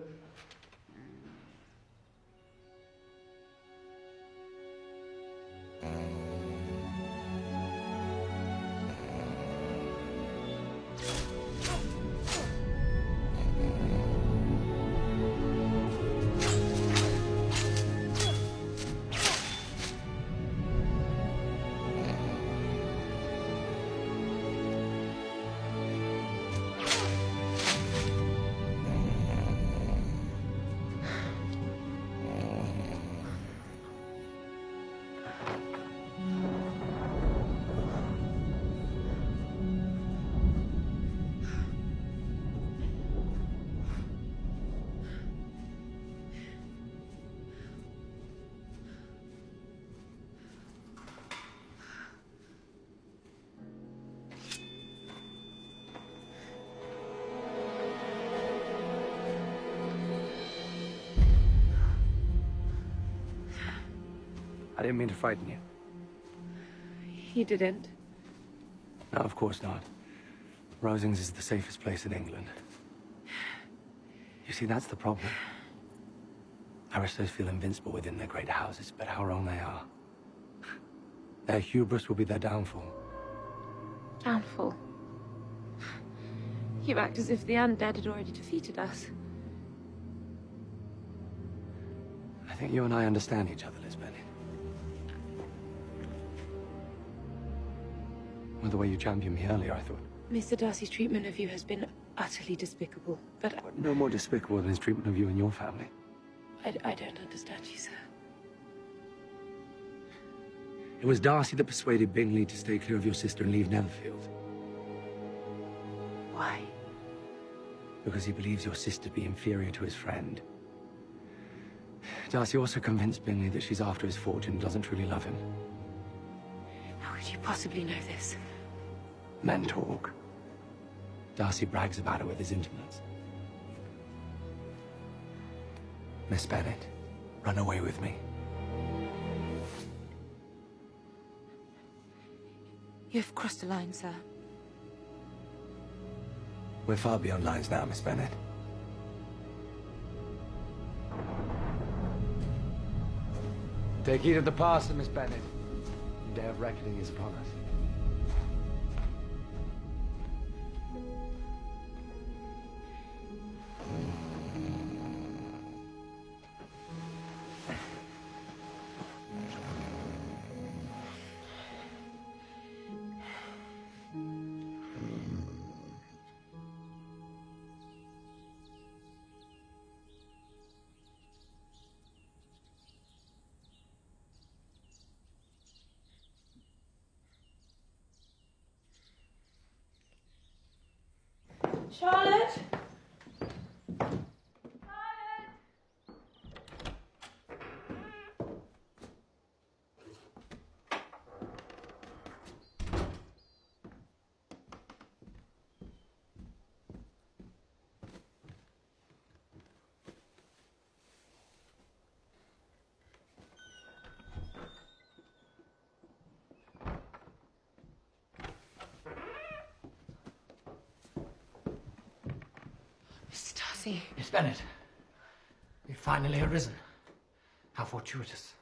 I didn't mean to frighten you. You didn't. No, of course not. Rosings is the safest place in England. You see, that's the problem. Aristos feel invincible within their great houses, but how wrong they are. Their hubris will be their downfall. Downfall. You act as if the undead had already defeated us. I think you and I understand each other, Liz Bennet. With the way you championed me earlier, I thought... Mr. Darcy's treatment of you has been utterly despicable, but... No more despicable than his treatment of you and your family. I don't understand you, sir. It was Darcy that persuaded Bingley to stay clear of your sister and leave Netherfield. Why? Because he believes your sister to be inferior to his friend. Darcy also convinced Bingley that she's after his fortune and doesn't truly love him. How could you possibly know this? Men talk. Darcy brags about it with his intimates. Miss Bennet, run away with me. You have crossed a line, sir. We're far beyond lines now, Miss Bennet. Take heed of the parson, Miss Bennet. The day of reckoning is upon us. Charlotte? Mr. Darcy. Miss Bennet, you've finally arisen. How fortuitous.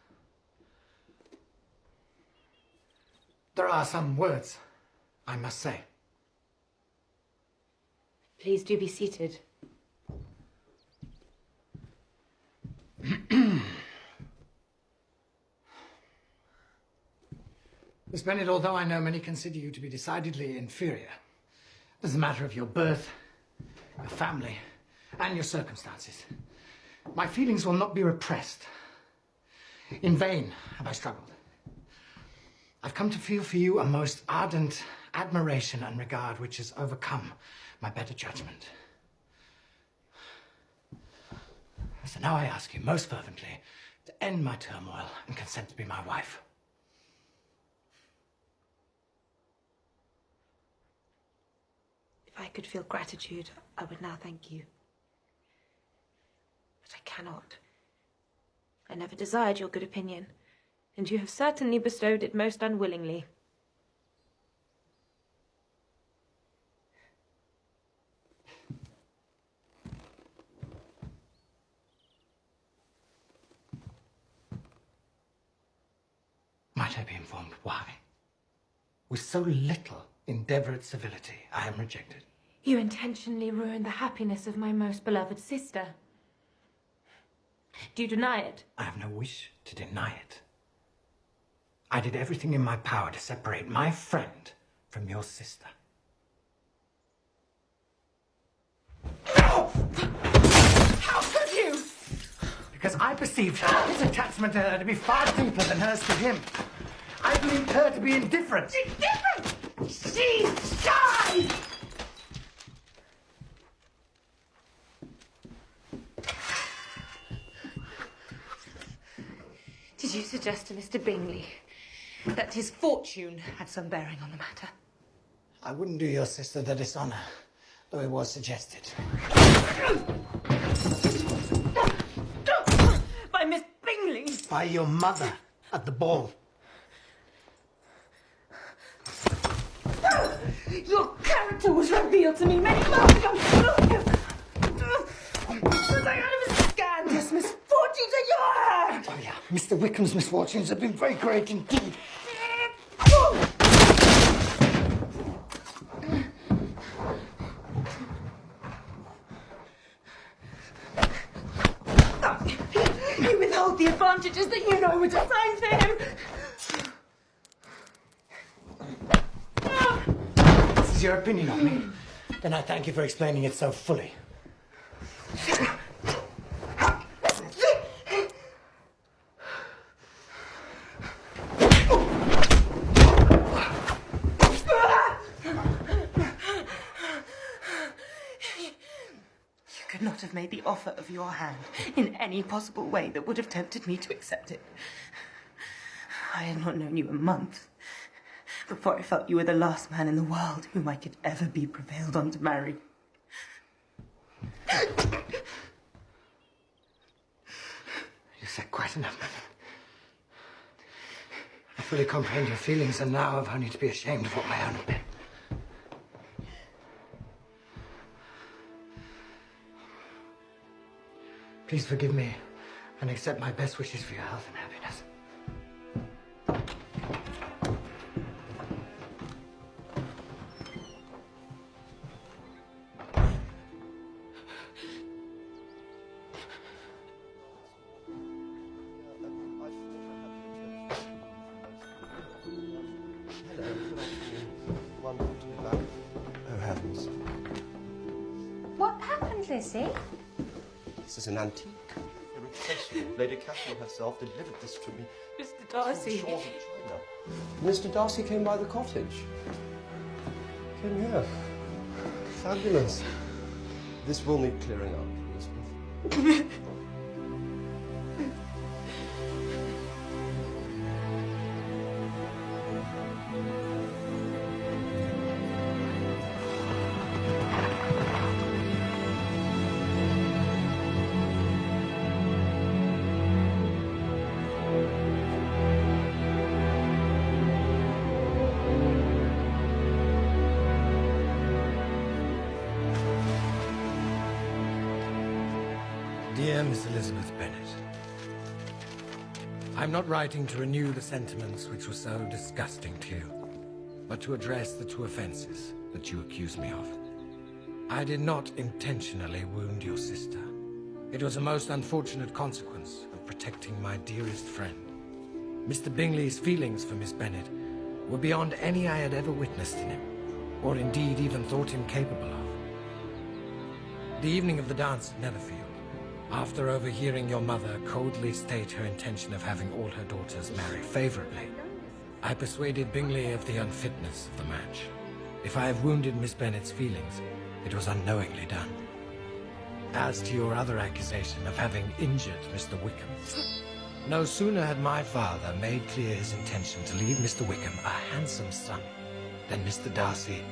There are some words I must say. Please do be seated. Miss Bennet, although I know many consider you to be decidedly inferior, as a matter of your birth, your family, and your circumstances, my feelings will not be repressed. In vain have I struggled. I've come to feel for you a most ardent admiration and regard which has overcome my better judgment. So now I ask you most fervently to end my turmoil and consent to be my wife. If I could feel gratitude, I would now thank you. But I cannot. I never desired your good opinion, and you have certainly bestowed it most unwillingly. Might I be informed why? With so little endeavour at civility, I am rejected. You intentionally ruined the happiness of my most beloved sister. Do you deny it? I have no wish to deny it. I did everything in my power to separate my friend from your sister. How could you? Because I perceived his attachment to her to be far deeper than hers to him. I believed her to be indifferent. Indifferent? She's shy! Did you suggest to Mr. Bingley that his fortune had some bearing on the matter? I wouldn't do your sister the dishonour, though it was suggested. By Miss Bingley? By your mother. at the ball. Your character was revealed to me many months ago. Was I out of a scandalous misfortune to your hand? Oh, yeah. Mr. Wickham's misfortunes have been very great indeed. You withhold the advantages that you know were designed for him. This is your opinion of me. Then I thank you for explaining it so fully. You could not have made the offer of your hand in any possible way that would have tempted me to accept it. I had not known you a month before I felt you were the last man in the world whom I could ever be prevailed on to marry. You said quite enough, madam. I fully comprehend your feelings, and now I've only to be ashamed of what my own have been. Please forgive me and accept my best wishes for your health and happiness. Hello, good afternoon. Wonderful to be back. Oh, heavens. What happened, Lizzie? This is an antique. Irreplaceable. Lady Catherine herself delivered this to me. Mr. Darcy. From the shores of China. Mr. Darcy came by the cottage. Came here. Fabulous. This will need clearing up, Elizabeth. Dear Miss Elizabeth Bennet, I'm not writing to renew the sentiments which were so disgusting to you, but to address the two offenses that you accuse me of. I did not intentionally wound your sister. It was a most unfortunate consequence of protecting my dearest friend. Mr. Bingley's feelings for Miss Bennet were beyond any I had ever witnessed in him, or indeed even thought him capable of. The evening of the dance at Netherfield, after overhearing your mother coldly state her intention of having all her daughters marry favorably, I persuaded Bingley of the unfitness of the match. If I have wounded Miss Bennet's feelings, it was unknowingly done. As to your other accusation of having injured Mr. Wickham, no sooner had my father made clear his intention to leave Mr. Wickham a handsome son than Mr. Darcy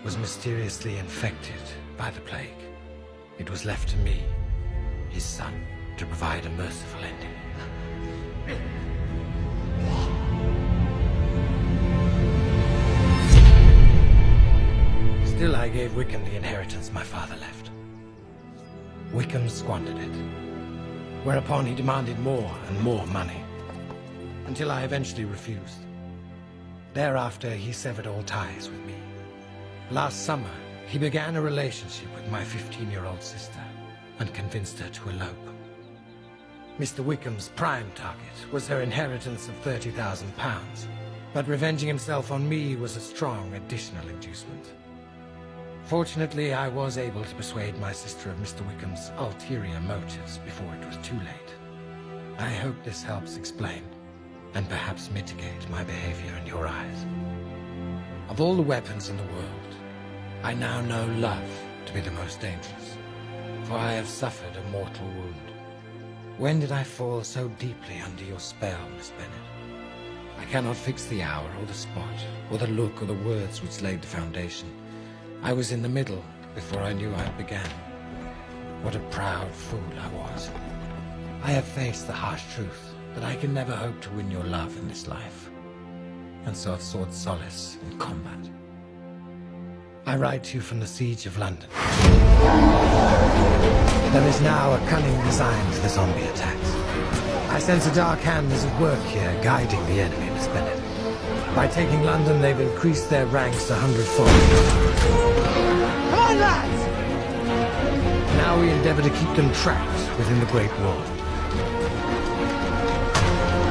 was mysteriously infected by the plague. It was left to me, his son, to provide a merciful ending. Still, I gave Wickham the inheritance my father left. Wickham squandered it, whereupon he demanded more and more money, until I eventually refused. Thereafter, he severed all ties with me. Last summer, he began a relationship with my 15-year-old sister, and convinced her to elope. Mr. Wickham's prime target was her inheritance of £30,000, but revenging himself on me was a strong additional inducement. Fortunately, I was able to persuade my sister of Mr. Wickham's ulterior motives before it was too late. I hope this helps explain, and perhaps mitigate, my behavior in your eyes. Of all the weapons in the world, I now know love to be the most dangerous, for I have suffered a mortal wound. When did I fall so deeply under your spell, Miss Bennet? I cannot fix the hour or the spot, or the look or the words which laid the foundation. I was in the middle before I knew I began. What a proud fool I was. I have faced the harsh truth that I can never hope to win your love in this life, and so have sought solace in combat. I write to you from the siege of London. There is now a cunning design to the zombie attacks. I sense a dark hand is at work here, guiding the enemy, Miss Bennet. By taking London, they've increased their ranks 100-fold. Come on, lads! Now we endeavor to keep them trapped within the Great Wall.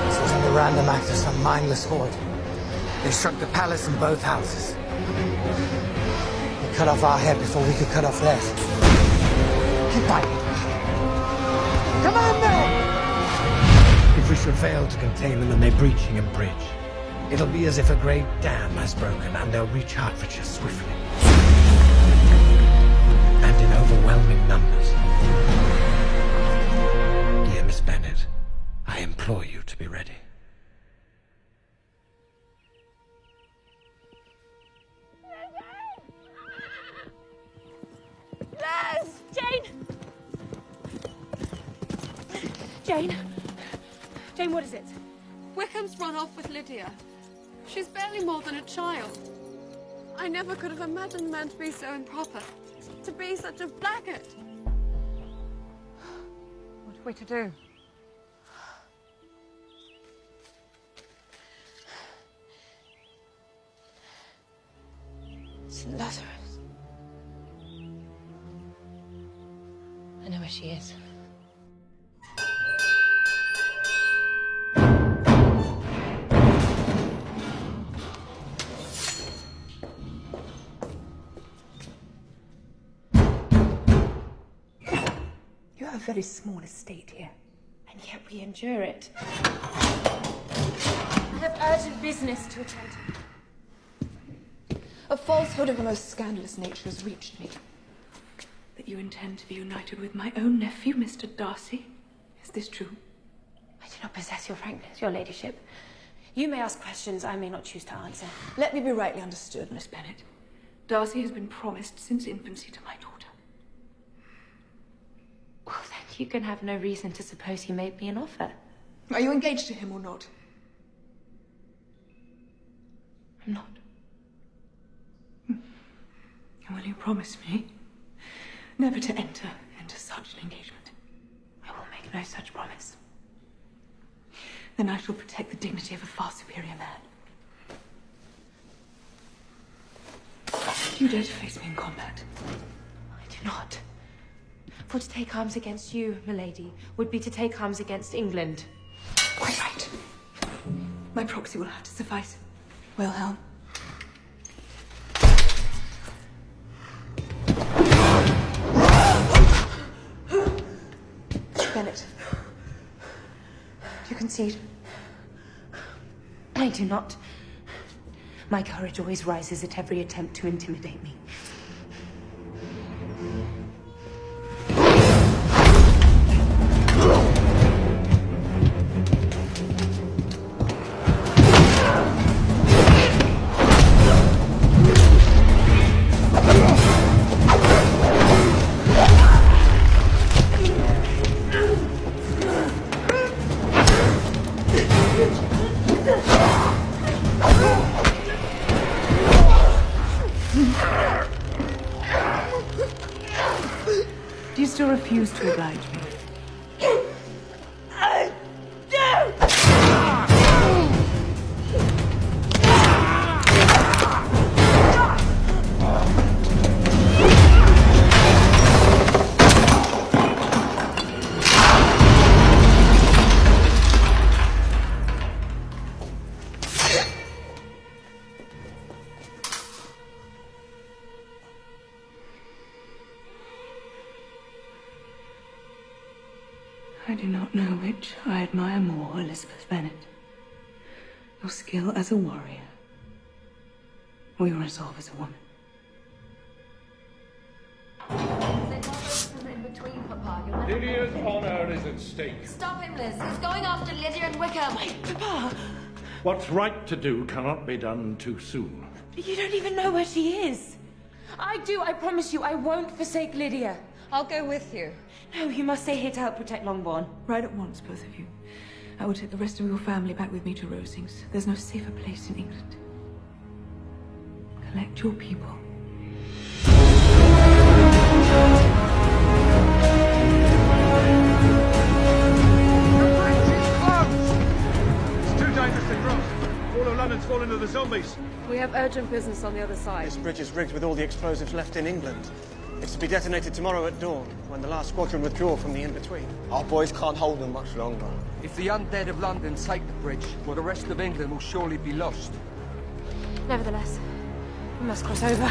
This wasn't a random act of some mindless horde. They struck the palace and both houses. They cut off our head before we could cut off theirs. Keep fighting. Come on, men! If we should fail to contain them, then they're breaching a bridge. It'll be as if a great dam has broken, and they'll reach Hertfordshire swiftly. And in overwhelming numbers. Dear Miss Bennet, I implore you to be ready. Les! Jane! Jane? Jane, what is it? Wickham's run off with Lydia. She's barely more than a child. I never could have imagined men to be so improper. To be such a blackguard. What are we to do? St. Lazarus. I know where she is. You have a very small estate here, and yet we endure it. I have urgent business to attend to. A falsehood of the most scandalous nature has reached me. That you intend to be united with my own nephew, Mr. Darcy. Is this true? I do not possess your frankness, your ladyship. You may ask questions I may not choose to answer. Let me be rightly understood, Miss Bennet. Darcy has been promised since infancy to my daughter. Well, then you can have no reason to suppose he made me an offer. Are you engaged to him or not? I'm not. And will you promise me never to enter into such an engagement? I will make no such promise. Then I shall protect the dignity of a far superior man. Do you dare to face me in combat? I do not. For to take arms against you, milady, would be to take arms against England. Quite right. My proxy will have to suffice. Wilhelm. Bennet. Do you concede? I do not. My courage always rises at every attempt to intimidate me. Do you still refuse to oblige me? I do! I do not know which I admire more, Elizabeth Bennet. Your skill as a warrior, or your resolve as a woman. In between, Papa. You'll never Lydia's honor is at stake. Stop him, Liz. He's going after Lydia and Wickham. Papa! What's right to do cannot be done too soon. You don't even know where she is. I do, I promise you, I won't forsake Lydia. I'll go with you. No, you must stay here to help protect Longbourn. Right at once, both of you. I will take the rest of your family back with me to Rosings. There's no safer place in England. Collect your people. It's too dangerous to cross. All of London's fallen to the zombies. We have urgent business on the other side. This bridge is rigged with all the explosives left in England. It's to be detonated tomorrow at dawn, when the last squadron withdraw from the in-between. Our boys can't hold them much longer. If the undead of London take the bridge, well, the rest of England will surely be lost. Nevertheless, we must cross over.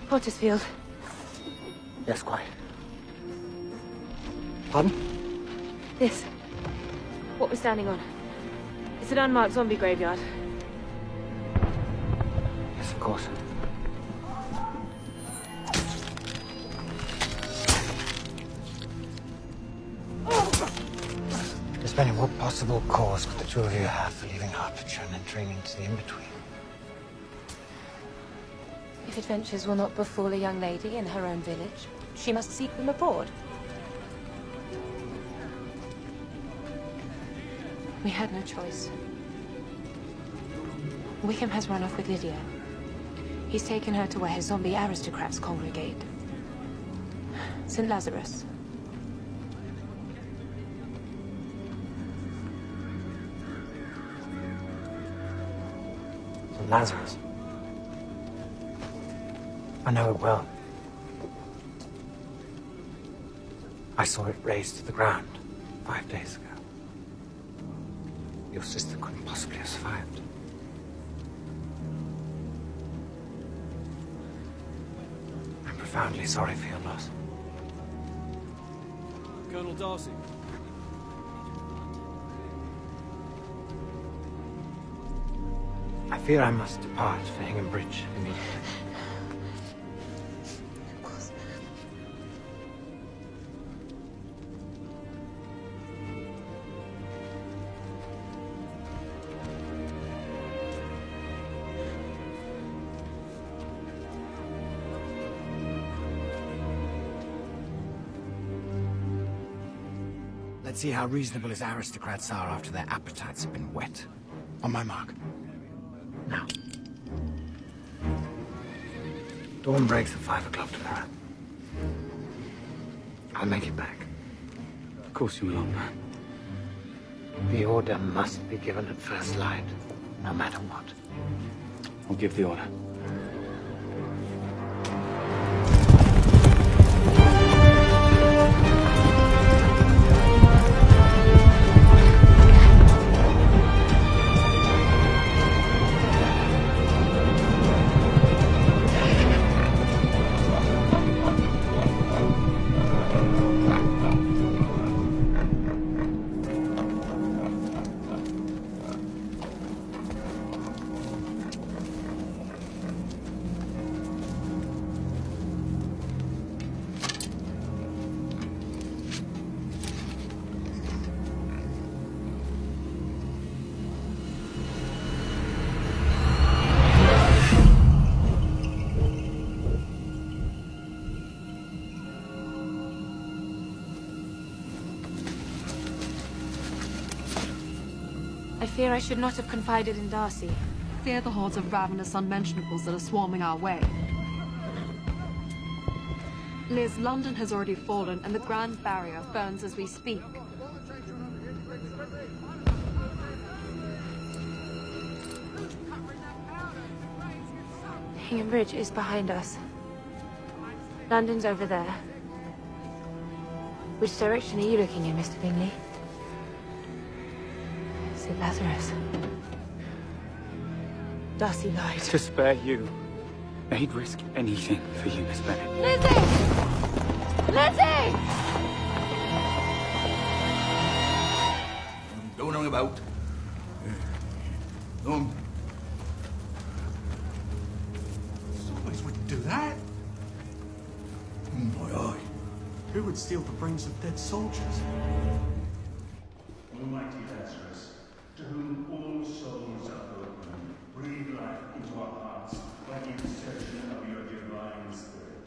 Pottersfield. Yes, quite. Pardon? This. What we're standing on. It's an unmarked zombie graveyard. Yes, of course. Miss Bennet, what possible cause could the two of you have for leaving Hertfordshire and entering into the in-between? If adventures will not befall a young lady in her own village, she must seek them abroad. We had no choice. Wickham has run off with Lydia. He's taken her to where his zombie aristocrats congregate. St. Lazarus. St. Lazarus? I know it well. I saw it razed to the ground 5 days ago. Your sister couldn't possibly have survived. I'm profoundly sorry for your loss. Colonel Darcy. I fear I must depart for Hingham Bridge immediately. Let's see how reasonable his aristocrats are after their appetites have been whet. On my mark. Now. Dawn breaks at 5 o'clock tomorrow. I'll make it back. Of course you will, old man. The order must be given at first light, no matter what. I'll give the order. fear I should not have confided in Darcy. Fear the hordes of ravenous unmentionables that are swarming our way. Liz, London has already fallen, and the Grand Barrier burns as we speak. Hingham Bridge is behind us. London's over there. Which direction are you looking in, Mr. Bingley? St. Lazarus. Darcy lied. To spare you, they'd risk anything for you, Miss Bennet. Lizzie! Lizzie! Don't hang about. Zombies wouldn't do that. My eye. Who would steal the brains of dead soldiers? Almighty Lazarus, to whom all souls are open, breathe life into our hearts by insertion of your divine spirit.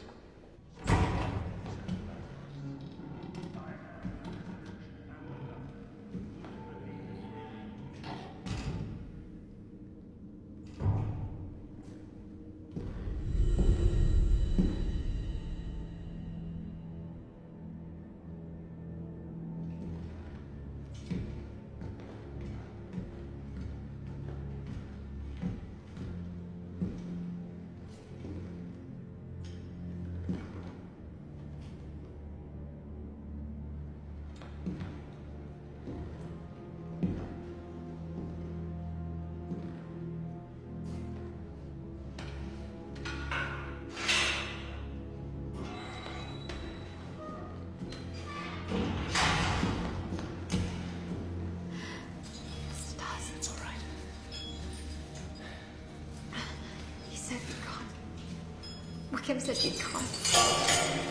Wickham says you can't.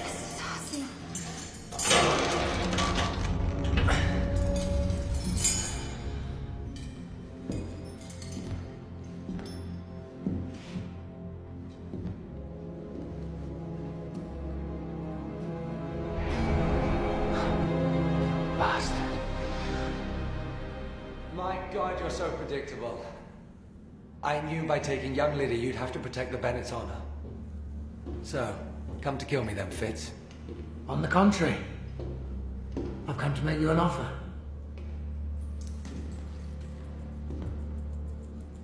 Mrs. Darcy. Bastard. My God, you're so predictable. I knew by taking young Lydia you'd have to protect the Bennet's honor. So, come to kill me then, Fitz. On the contrary, I've come to make you an offer.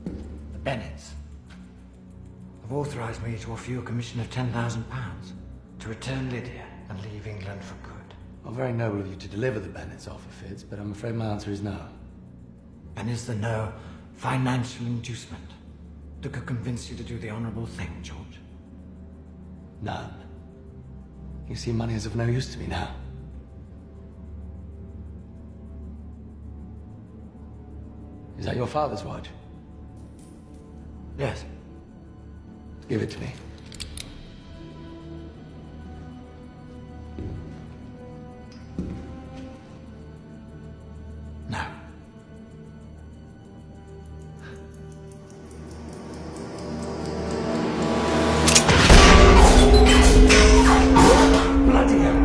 The Bennets have authorized me to offer you a commission of £10,000 to return Lydia and leave England for good. Well, very noble of you to deliver the Bennet's offer, Fitz, but I'm afraid my answer is no. And is there no financial inducement that could convince you to do the honorable thing, George? None. You see, money is of no use to me now. Is that your father's watch? Yes. Give it to me. No. Bloody hell.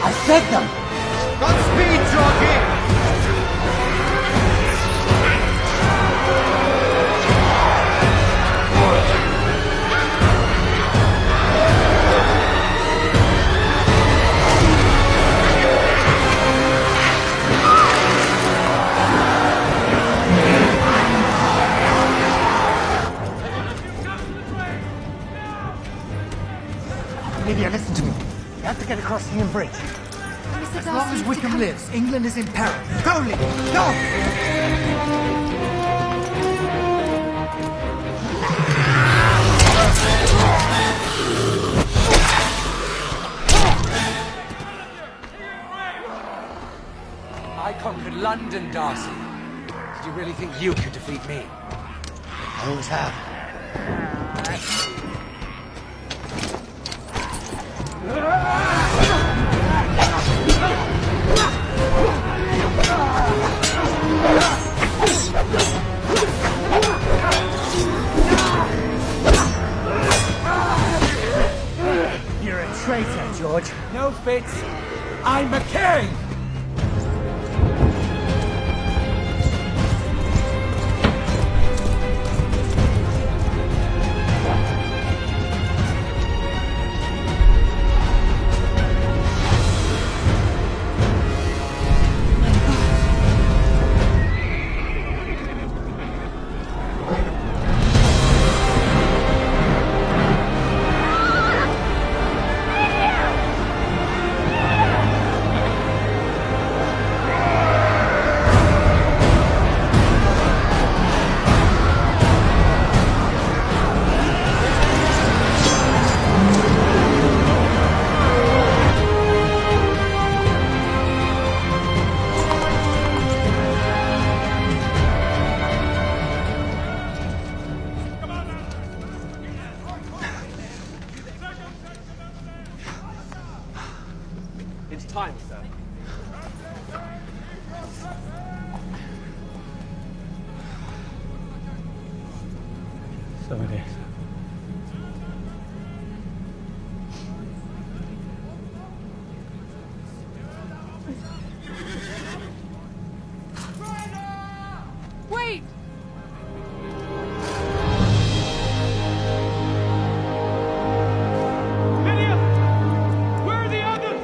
I said them! Godspeed, Georgie! Lydia, listen to me. You have to get across Hingham Bridge. As long as Wickham lives, England is in peril. Go, Lydia! Go! London, Darcy. Did you really think you could defeat me? I always have. You're a traitor, George. No, Fitz. I'm a king! It's time, sir. So it is. Wait! Lydia! Where are the others?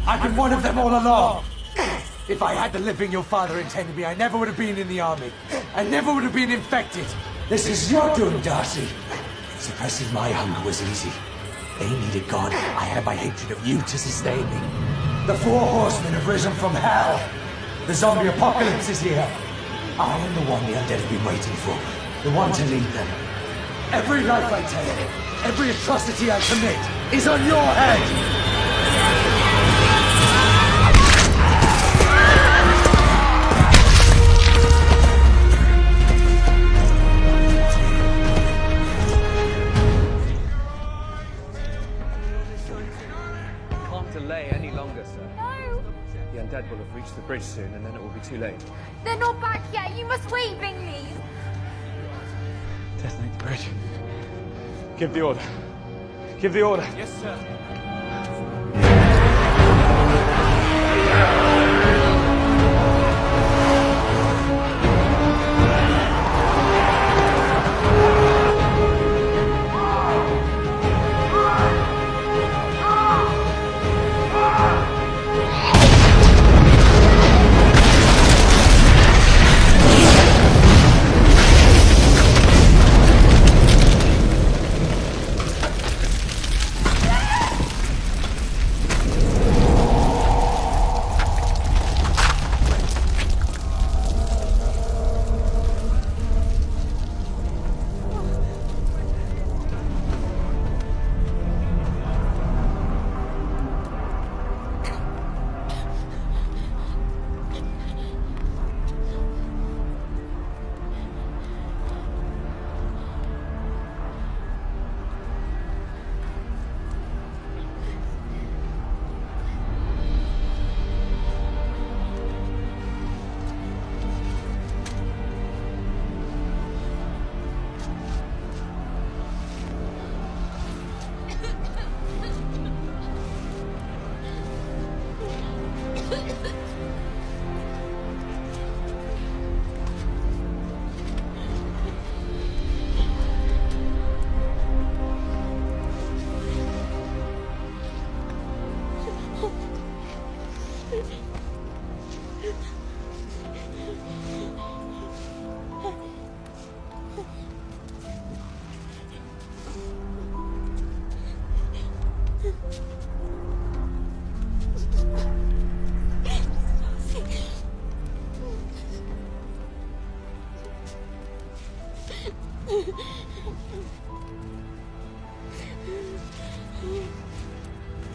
I've been one of them all along. If I had the living your father intended me, I never would have been in the army. I never would have been infected. This is your doing, Darcy. Suppressing my hunger was easy. They needed God. I had my hatred of you to sustain me. The four horsemen have risen from hell. The zombie apocalypse is here. I am the one the undead have been waiting for. The one to lead them. Every life I take, every atrocity I commit, is on your head. Delay any longer, sir. No! The undead will have reached the bridge soon, and then it will be too late. They're not back yet. You must wait, Bingley. Detonate the bridge. Give the order. Give the order. Yes, sir.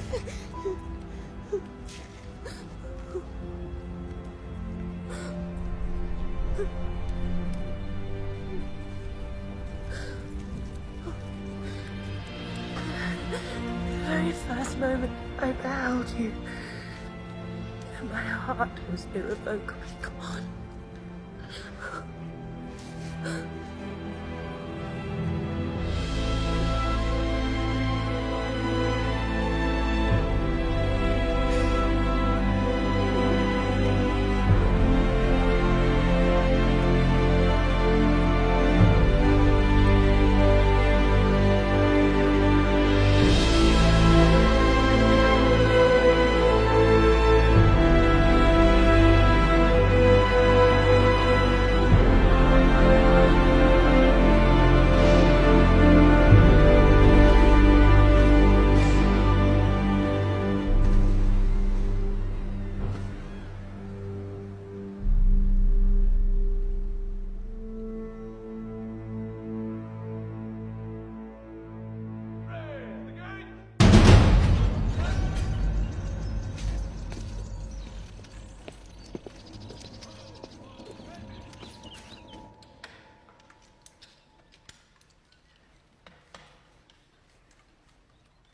The very first moment I beheld you, my heart was irrevocably gone.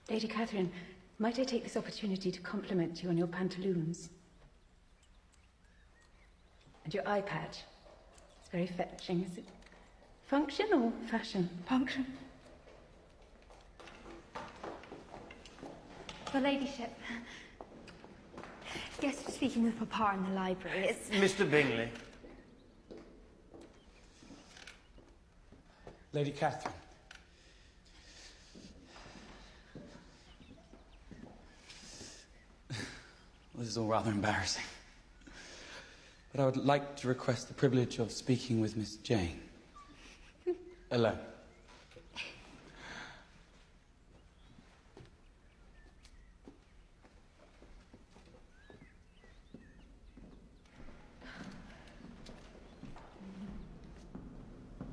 Lady Catherine, might I take this opportunity to compliment you on your pantaloons? And your eye patch. It's very fetching. Is it function or fashion? Function. Your ladyship. Guess we're speaking with Papa in the library. It's... Mr. Bingley. Lady Catherine. This is all rather embarrassing. But I would like to request the privilege of speaking with Miss Jane. Alone.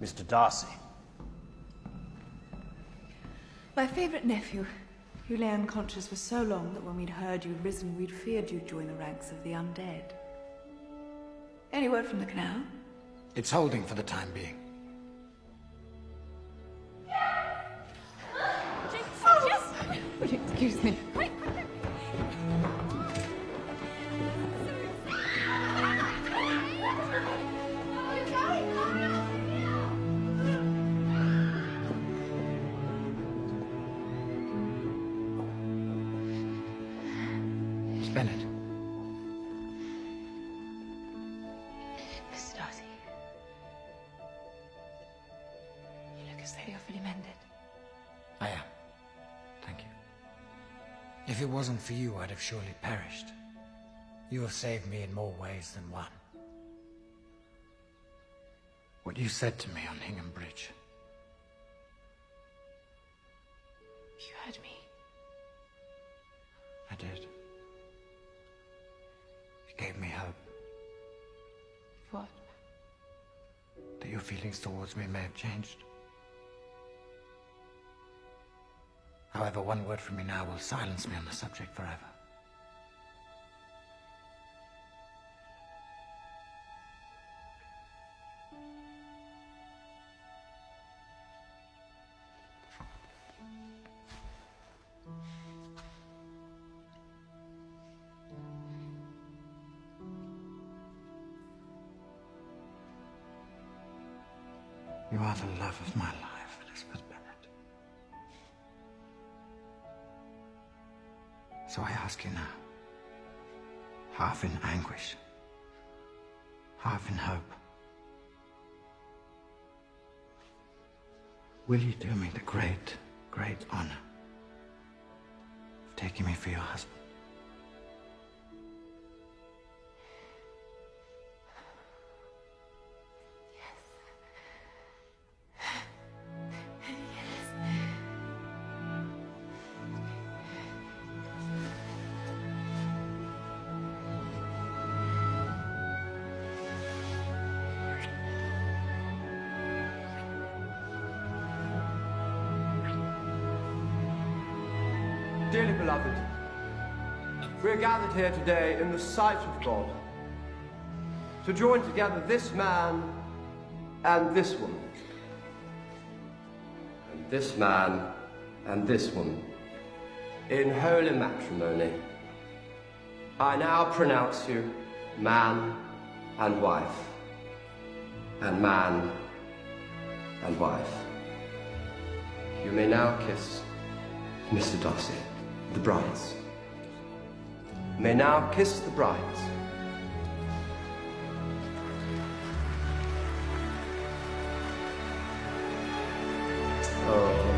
Mr. Darcy. My favourite nephew, who lay unconscious for so long that when we'd heard you'd risen, we'd feared you'd join the ranks of the undead. Any word from the canal? It's holding for the time being. Would you excuse me? Miss Bennett. Mr. Darcy. You look as though you're fully mended. I am. Thank you. If it wasn't for you, I'd have surely perished. You have saved me in more ways than one. What you said to me on Hingham Bridge. You heard me. I did. It gave me hope. What? That your feelings towards me may have changed. However, one word from me now will silence me on the subject forever. You are the love of my life, Elizabeth Bennet. So I ask you now, half in anguish, half in hope, will you do me the great, great honor of taking me for your husband? Dearly beloved, we're gathered here today in the sight of God to join together this man and this woman, and this man and this woman in holy matrimony. I now pronounce you man and wife, and man and wife. You may now kiss Mr. Darcy, the brides. You may now kiss the brides. Oh.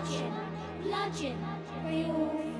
bludgeon, bludgeon, for your